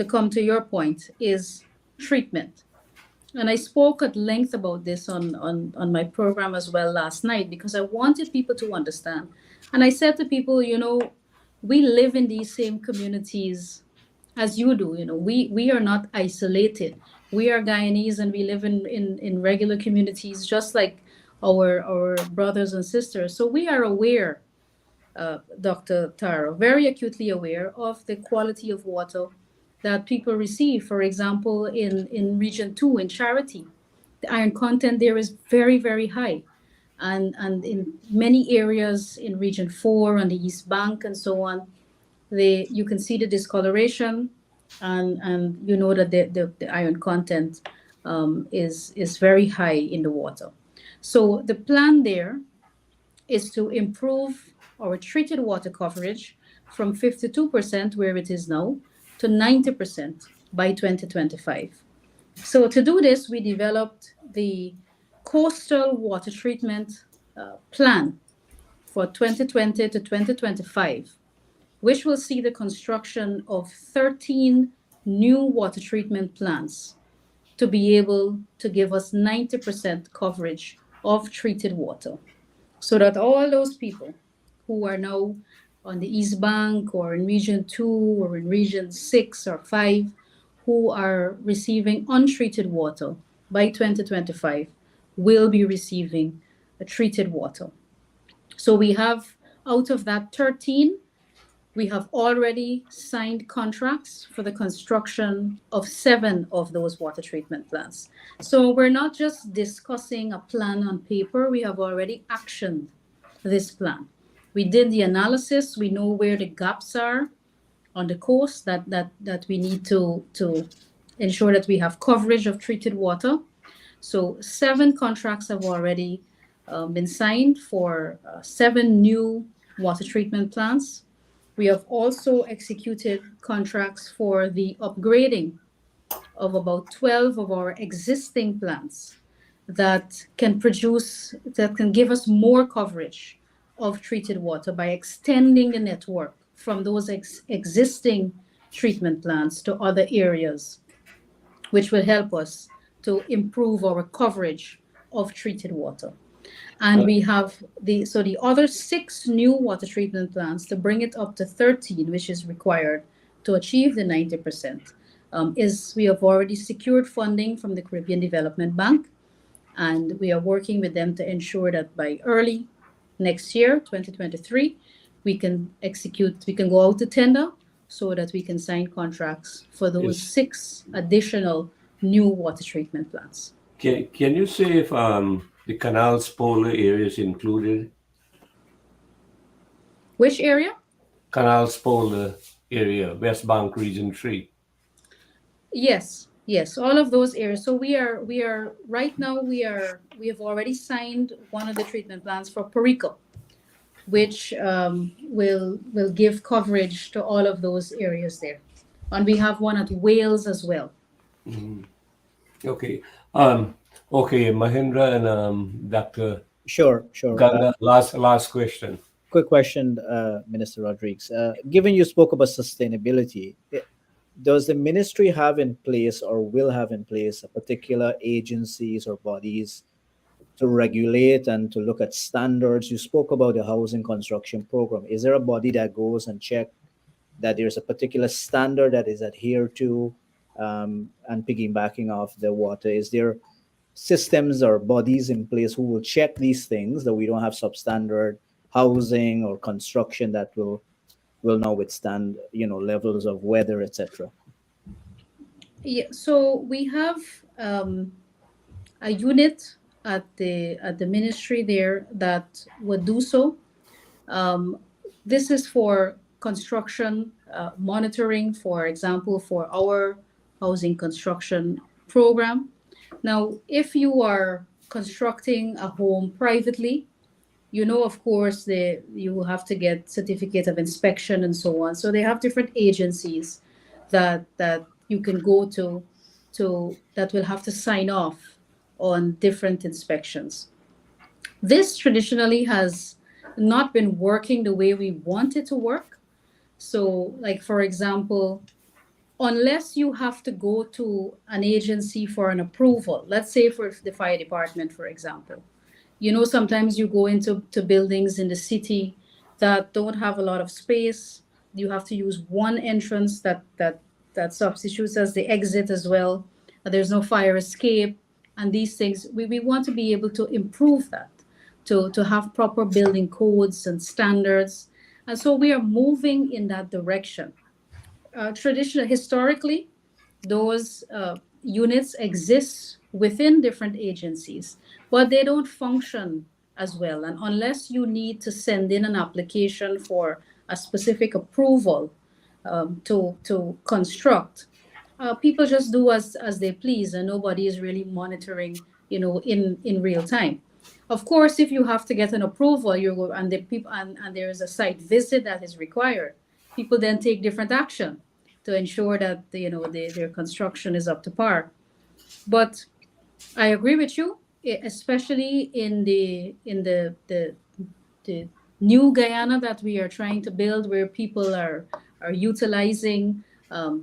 come to your point, is treatment. And I spoke at length about this on my program as well last night because I wanted people to understand. And I said to people, we live in these same communities as you do. We are not isolated. We are Guyanese and we live in regular communities just like our brothers and sisters. So we are aware, Dr. Taro, very acutely aware of the quality of water that people receive. For example, in Region 2, in Charity, the iron content there is very, very high. And in many areas in Region 4 on the East Bank and so on, you can see the discoloration and you know that the iron content is very high in the water. So the plan there is to improve our treated water coverage from 52%, where it is now, to 90% by 2025. So to do this, we developed the Coastal Water Treatment Plan for 2020 to 2025, which will see the construction of 13 new water treatment plants to be able to give us 90% coverage of treated water, so that all those people who are now on the East Bank or in Region 2 or in Region 6 or 5 who are receiving untreated water by 2025 will be receiving a treated water. So we have, out of that 13, we have already signed contracts for the construction of 7 of those water treatment plants. So we're not just discussing a plan on paper, we have already actioned this plan. We did the analysis, we know where the gaps are on the coast that we need to ensure that we have coverage of treated water. So 7 contracts have already been signed for 7 new water treatment plants. We have also executed contracts for the upgrading of about 12 of our existing plants that can give us more coverage of treated water by extending the network from those existing treatment plants to other areas, which will help us to improve our coverage of treated water. And we have the other 6 new water treatment plants to bring it up to 13, which is required to achieve the 90%, we have already secured funding from the Caribbean Development Bank, and we are working with them to ensure that by early next year, 2023, we can go out to tender so that we can sign contracts for those 6 additional new water treatment plants. Can you say if the Canals Polar area is included? Which area? Canals Polar area, West Bank Region 3. Yes, all of those areas. So we are right now we have already signed one of the treatment plants for Perico. which will give coverage to all of those areas there. And we have one at Wales as well. Okay. Okay, Mahendra and Dr. Sure. Ganga, last question. Quick question, Minister Rodrigues. Given you spoke about sustainability, does the ministry have in place or will have in place a particular agencies or bodies to regulate and to look at standards? You spoke about the housing construction program. Is there a body that goes and check that there's a particular standard that is adhered to? And piggybacking off the water, is there systems or bodies in place who will check these things, that we don't have substandard housing or construction that will now withstand levels of weather, etc.? Yeah, so we have a unit at the ministry there that would do so. This is for construction monitoring, for example, for our housing construction program. Now, if you are constructing a home privately, of course, you have to get certificate of inspection and so on. So they have different agencies that you can go to that will have to sign off on different inspections. This traditionally has not been working the way we want it to work. So, like, for example, unless you have to go to an agency for an approval, let's say for the fire department, for example, sometimes you go into buildings in the city that don't have a lot of space. You have to use one entrance that substitutes as the exit as well. There's no fire escape. And these things, we want to be able to improve that, to have proper building codes and standards. And so we are moving in that direction. Historically, those units exist within different agencies, but they don't function as well. And unless you need to send in an application for a specific approval to construct, people just do as they please, and nobody is really monitoring, in real time. Of course, if you have to get an approval, and the people and there is a site visit that is required, people then take different action to ensure that their construction is up to par. But I agree with you, especially in the new Guyana that we are trying to build, where people are utilizing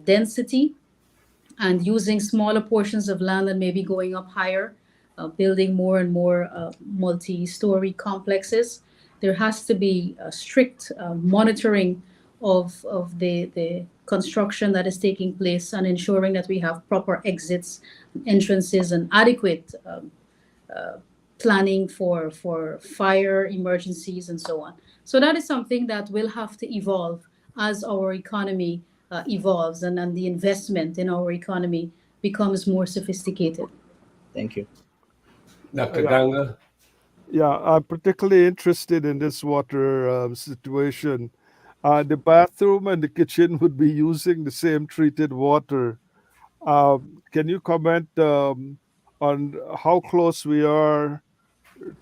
density and using smaller portions of land and maybe going up higher, building more and more multi-story complexes. There has to be a strict monitoring of the construction that is taking place, and ensuring that we have proper exits, entrances, and adequate planning for fire emergencies and so on. So that is something that will have to evolve as our economy evolves, and the investment in our economy becomes more sophisticated. Thank you. Dr. Ganga? Yeah, I'm particularly interested in this water situation. The bathroom and the kitchen would be using the same treated water. Can you comment on how close we are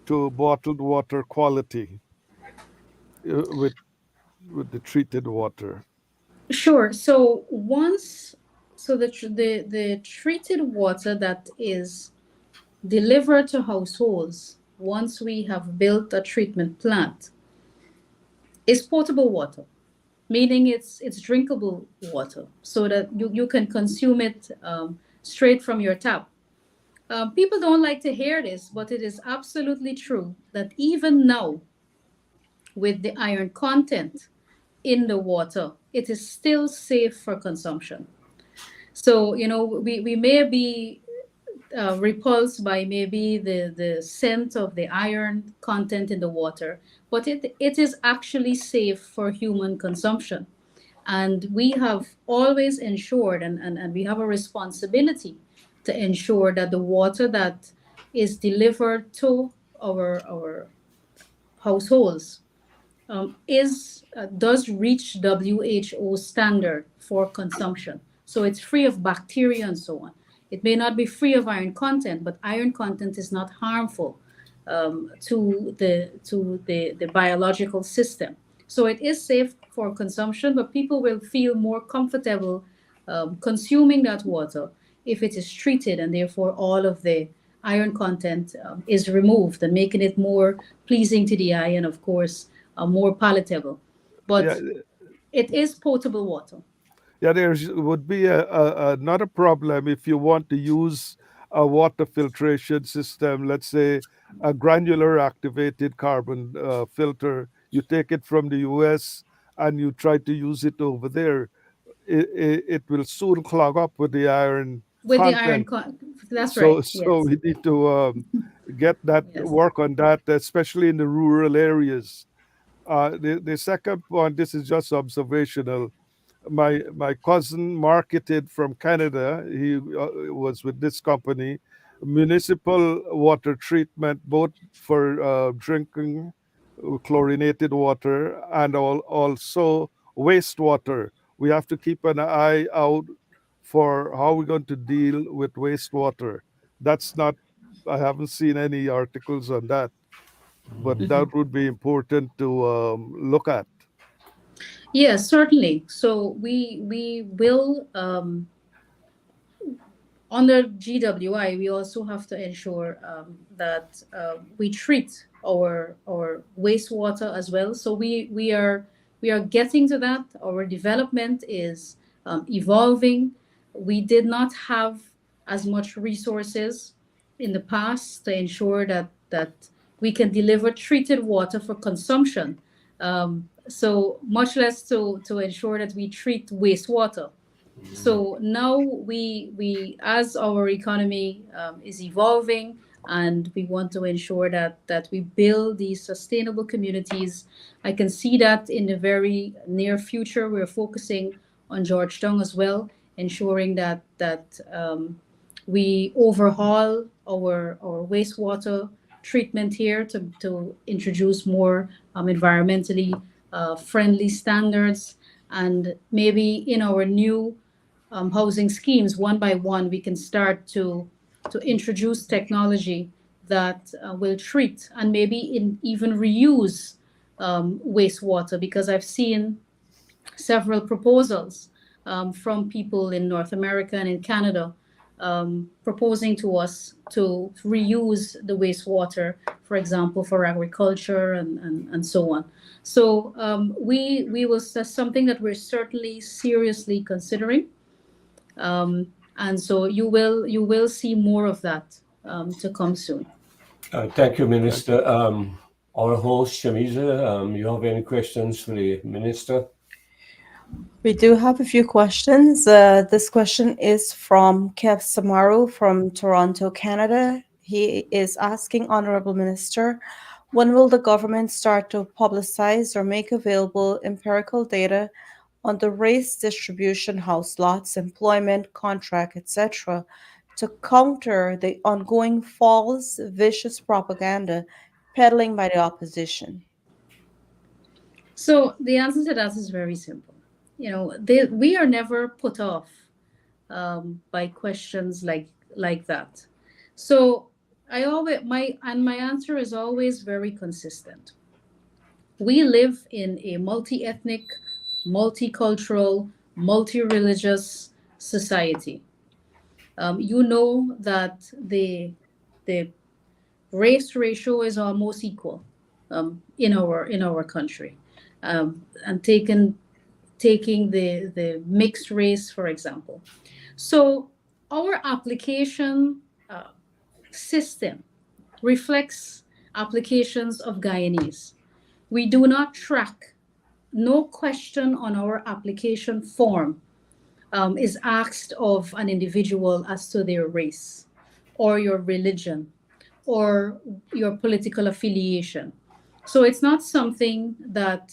to bottled water quality with the treated water? Sure. So the treated water that is delivered to households, once we have built a treatment plant, is potable water, meaning it's drinkable water, so that you can consume it straight from your tap. People don't like to hear this, but it is absolutely true that even now, with the iron content in the water, it is still safe for consumption. So, we may be repulsed by maybe the scent of the iron content in the water, but it is actually safe for human consumption. And we have always ensured, and we have a responsibility to ensure that the water that is delivered to our households does reach WHO standard for consumption. So it's free of bacteria and so on. It may not be free of iron content, but iron content is not harmful to the biological system. So it is safe for consumption, but people will feel more comfortable consuming that water if it is treated, and therefore all of the iron content is removed and making it more pleasing to the eye and, of course, more palatable. Yeah, But it is potable water. yeah. There would be another problem if you want to use a water filtration system. Let's say a granular activated carbon filter. You take it from the U.S. and you try to use it over there. It will soon clog up with the iron With the content. that's So, right. so Yes. we need to get that Yes. work on that, especially in the rural areas. The second point, this is just observational. My cousin marketed from Canada. He was with this company, municipal water treatment, both for drinking chlorinated water and also wastewater. We have to keep an eye out for how we're going to deal with wastewater. That's not. I haven't seen any articles on that, but that would be important to look at. Yes, certainly. So we will under GWI, we also have to ensure that we treat our wastewater as well. So we are getting to that. Our development is evolving. We did not have as much resources in the past to ensure that we can deliver treated water for consumption. So much less to ensure that we treat wastewater. So now we as our economy is evolving, and we want to ensure that we build these sustainable communities. I can see that in the very near future we're focusing on Georgetown as well, ensuring that we overhaul our wastewater treatment here to introduce more environmentally friendly standards, and maybe in our new housing schemes, one by one, we can start to introduce technology that will treat and maybe even reuse wastewater, because I've seen several proposals from people in North America and in Canada proposing to us to reuse the wastewater, for example, for agriculture and so on. So we will, that's something that we're certainly seriously considering. And so you will see more of that to come soon. Thank you, Minister. Our host, Shamiza, you have any questions for the Minister? We do have a few questions. This question is from Kev Samaru from Toronto, Canada. He is asking, Honorable Minister, when will the government start to publicize or make available empirical data on the race distribution, house lots, employment, contract, etc., to counter the ongoing false, vicious propaganda peddling by the opposition? So the answer to that is very simple. We are never put off by questions like that. So my answer is always very consistent. We live in a multi-ethnic, multicultural, multi-religious society. You know that the race ratio is almost equal in our country, and taking the mixed race, for example. So our application system reflects applications of Guyanese. We do not track. No question on our application form is asked of an individual as to their race or your religion or your political affiliation. So it's not something that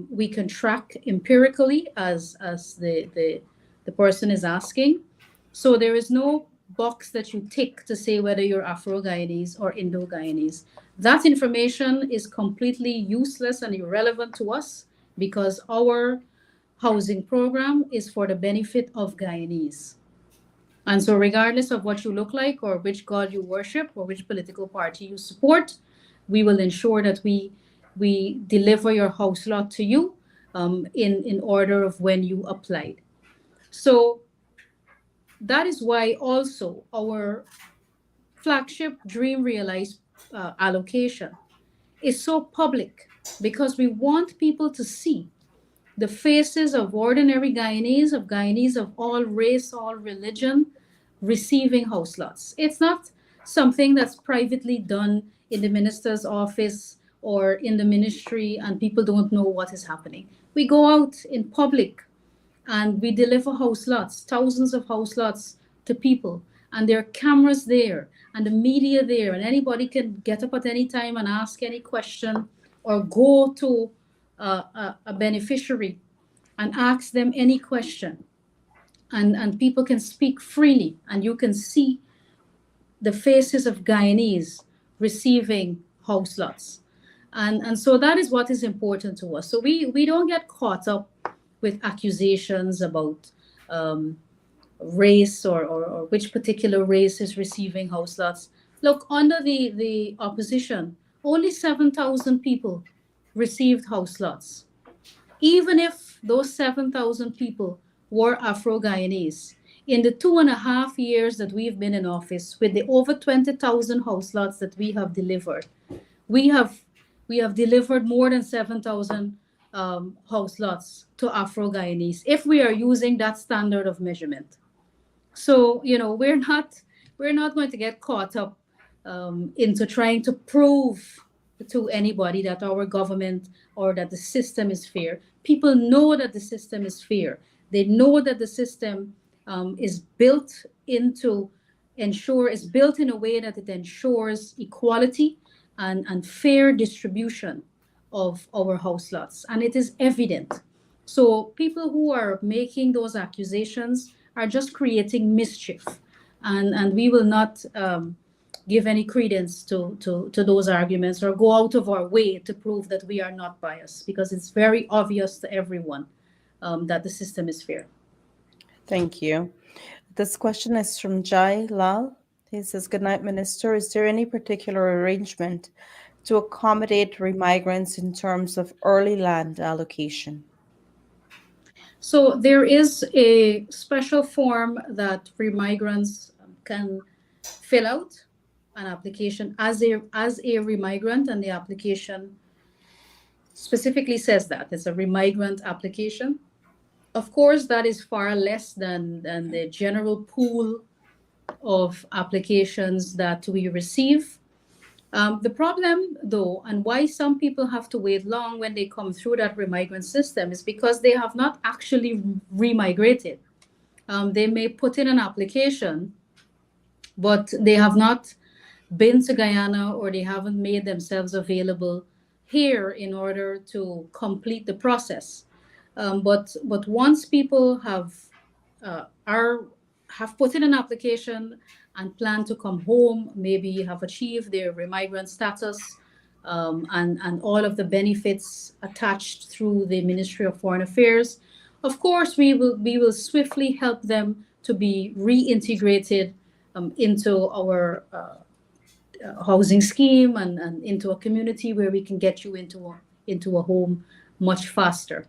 we can track empirically as the person is asking. So there is no box that you tick to say whether you're Afro-Guyanese or Indo-Guyanese. That information is completely useless and irrelevant to us, because our housing program is for the benefit of Guyanese. And so regardless of what you look like or which God you worship or which political party you support, we will ensure that we deliver your house lot to you in order of when you applied. So that is why also our flagship Dream Realize allocation is so public, because we want people to see the faces of ordinary Guyanese of all race, all religion, receiving house lots. It's not something that's privately done in the minister's office or in the ministry and people don't know what is happening. We go out in public and we deliver house lots, thousands of house lots to people, and there are cameras there and the media there, and anybody can get up at any time and ask any question or go to a beneficiary and ask them any question, and people can speak freely, and you can see the faces of Guyanese receiving house lots. And so that is what is important to us. So we don't get caught up with accusations about race or which particular race is receiving house lots. Look, under the opposition, only 7,000 people received house lots. Even if those 7,000 people were Afro-Guyanese, in the 2.5 years that we've been in office, with the over 20,000 house lots that we have delivered, we have delivered more than 7,000 house lots to Afro-Guyanese, if we are using that standard of measurement. So, we're not going to get caught up into trying to prove to anybody that our government or that the system is fair. People know that the system is fair. They know that the system is built in a way that it ensures equality and fair distribution of our house lots. And it is evident. So people who are making those accusations are just creating mischief. And we will not give any credence to those arguments or go out of our way to prove that we are not biased, because it's very obvious to everyone that the system is fair. Thank you. This question is from Jai Lal. He says, "Good night, Minister. Is there any particular arrangement to accommodate remigrants in terms of early land allocation?" So there is a special form that remigrants can fill out, an application as a remigrant, and the application specifically says that it's a remigrant application. Of course, that is far less than the general pool of applications that we receive. The problem, though, and why some people have to wait long when they come through that remigrant system, is because they have not actually remigrated. They may put in an application, but they have not been to Guyana, or they haven't made themselves available here in order to complete the process. But once people have put in an application and plan to come home, maybe have achieved their remigrant status, and all of the benefits attached through the Ministry of Foreign Affairs, of course we will swiftly help them to be reintegrated into our housing scheme and into a community where we can get you into a home much faster.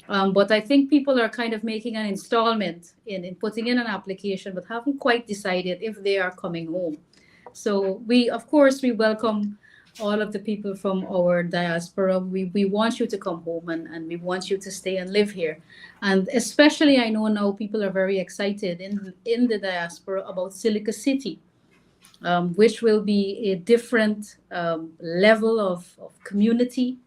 But I think people are kind of making an installment in putting in an application, but haven't quite decided if they are coming home. So we welcome all of the people from our diaspora. We want you to come home, and we want you to stay and live here. And especially, I know now people are very excited in the diaspora about Silica City, which will be a different level of community.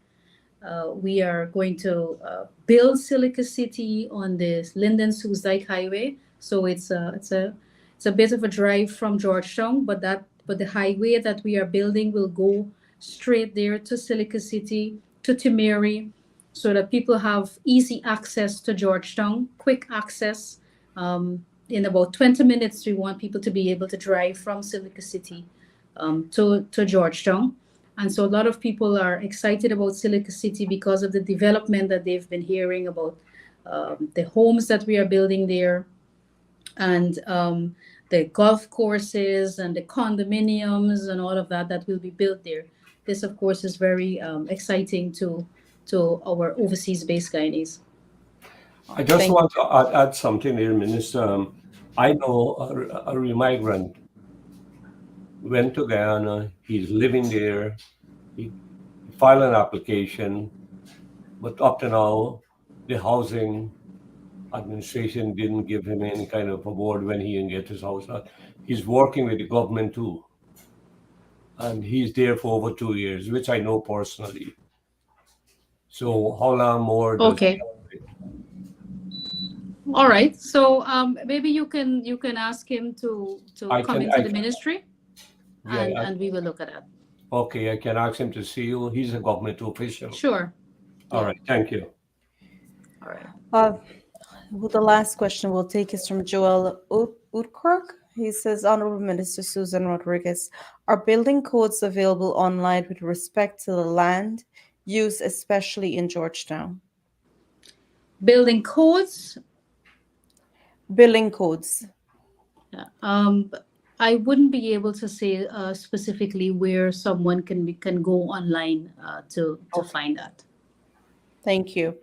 We are going to build Silica City on the Linden-Soesdijk Highway. So it's a bit of a drive from Georgetown, but the highway that we are building will go straight there to Silica City, to Timeri, so that people have easy access to Georgetown, quick access. In about 20 minutes, we want people to be able to drive from Silica City to Georgetown. And so a lot of people are excited about Silica City because of the development that they've been hearing about, the homes that we are building there, and the golf courses and the condominiums and all of that that will be built there. This, of course, is very exciting to our overseas-based Guyanese. I just Thank want to add something here, Minister. I know a migrant went to Guyana. He's living there. He filed an application, but up to now, the housing administration didn't give him any kind of award when he can get his house out. He's working with the government too, and he's there for over 2 years, which I know personally. So how long more does he Okay. All right. So maybe you can ask him to I come can, into I the can, ministry, yeah, and we will look at that. okay, I can ask him to see you. He's a government official. Sure. All Yeah. right, thank you. All right. Well, the last question we'll take is from Joel Utkirk. He says, Honorable Minister Susan Rodrigues, are building codes available online with respect to the land use, especially in Georgetown? Building codes. Billing codes. Yeah. I wouldn't be able to say specifically where someone can go online to find that. Thank you.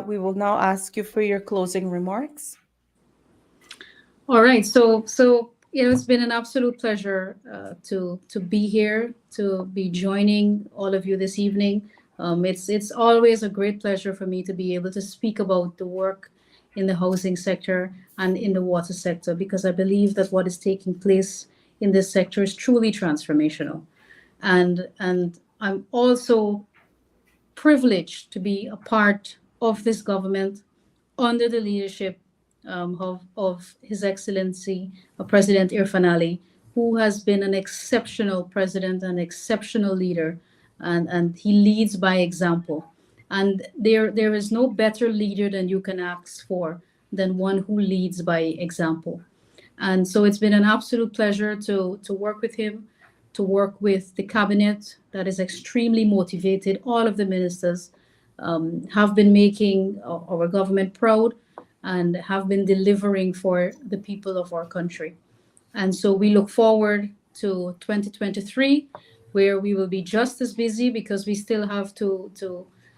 We will now ask you for your closing remarks. All right. So it's been an absolute pleasure to be here, to be joining all of you this evening. It's always a great pleasure for me to be able to speak about the work in the housing sector and in the water sector, because I believe that what is taking place in this sector is truly transformational. And I'm also privileged to be a part of this government under the leadership of His Excellency President Irfan Ali, who has been an exceptional president and exceptional leader, and he leads by example. And there is no better leader than you can ask for than one who leads by example. And so it's been an absolute pleasure to work with him, to work with the cabinet that is extremely motivated. All of the ministers have been making our government proud and have been delivering for the people of our country. And so we look forward to 2023, where we will be just as busy because we still have to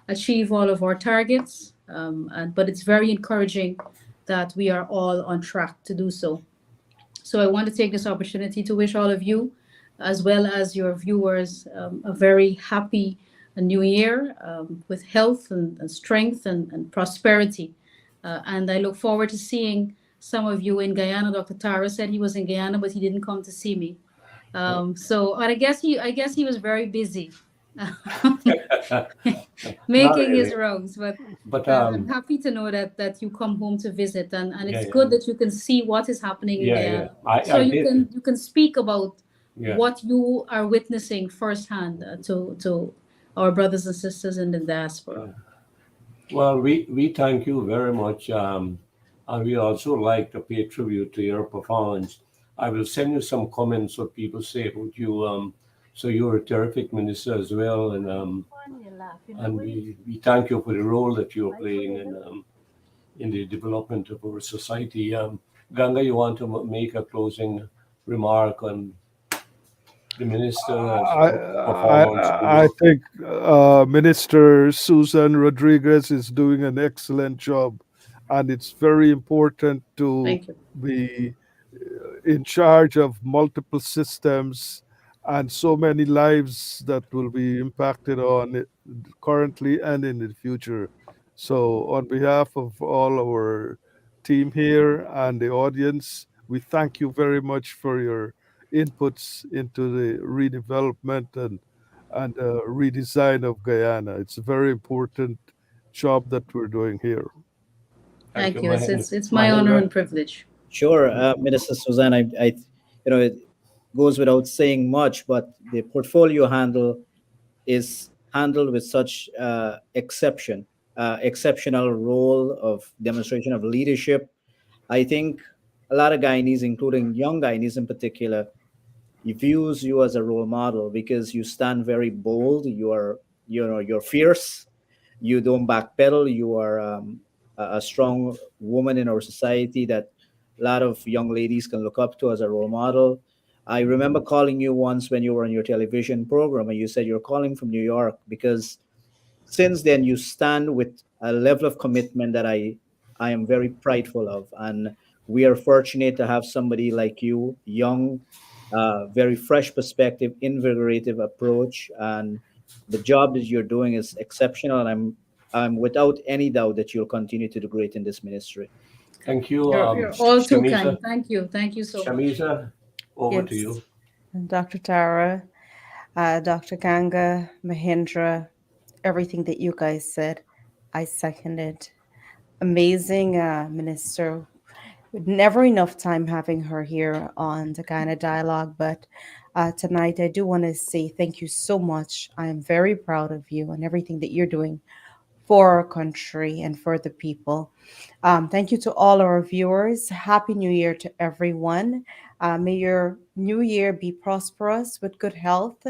achieve all of our targets. But it's very encouraging that we are all on track to do so. So I want to take this opportunity to wish all of you, as well as your viewers, a very happy new year with health and strength and prosperity. And I look forward to seeing some of you in Guyana. Dr. Tara said he was in Guyana, but he didn't come to see me. So I guess he was very busy making really. his rounds. But I'm happy to know that you come home to visit, and it's Yeah, good that you can see what is happening in yeah. Guyana. So I you did. can speak about Yeah. what you are witnessing firsthand to our brothers and sisters in the diaspora. Well, we thank you very much, and we also like to pay tribute to your performance. I will send you some comments what people say about you. So you're a terrific minister as well, and we thank you for the role that you're playing in the development of our society. Ganga, you want to make a closing remark on the minister's performance? I think Minister Susan Rodrigues is doing an excellent job, and it's very important to Thank you. be in charge of multiple systems and so many lives that will be impacted on it currently and in the future. So, on behalf of all our team here and the audience, we thank you very much for your inputs into the redevelopment and redesign of Guyana. It's a very important job that we're doing here. Thank you. Mahendra. It's my honor Mahendra? and privilege. Sure, Minister Suzanne, it goes without saying much, but the portfolio handle is handled with such exceptional role of demonstration of leadership. I think a lot of Guyanese, including young Guyanese in particular, views you as a role model because you stand very bold. You're fierce. You don't backpedal. You are a strong woman in our society that a lot of young ladies can look up to as a role model. I remember calling you once when you were on your television program, and you said you're calling from New York because since then you stand with a level of commitment that I am very prideful of, and we are fortunate to have somebody like you, young, very fresh perspective, invigorative approach, and the job that you're doing is exceptional. And I'm without any doubt that you'll continue to do great in this ministry. Thank you, You're all too kind. Shamisa. Thank you so much. Shamisa, over to Yes. you. Dr. Tara, Dr. Ganga, Mahindra, everything that you guys said, I seconded. Amazing minister. Never enough time having her here on the Guyana Dialogue, but tonight I do want to say thank you so much. I am very proud of you and everything that you're doing for our country and for the people. Thank you to all our viewers. Happy New Year to everyone. May your new year be prosperous with good health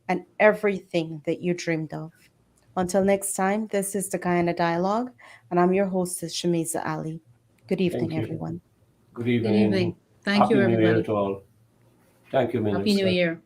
and everything that you dreamed of. Until next time, this is the Guyana Dialogue, and I'm your hostess, Shamiza Ali. Good Thank evening, you. everyone. Good Good evening. evening. Thank Happy you, New Year everybody. to all. Thank you, Minister. Happy New Year.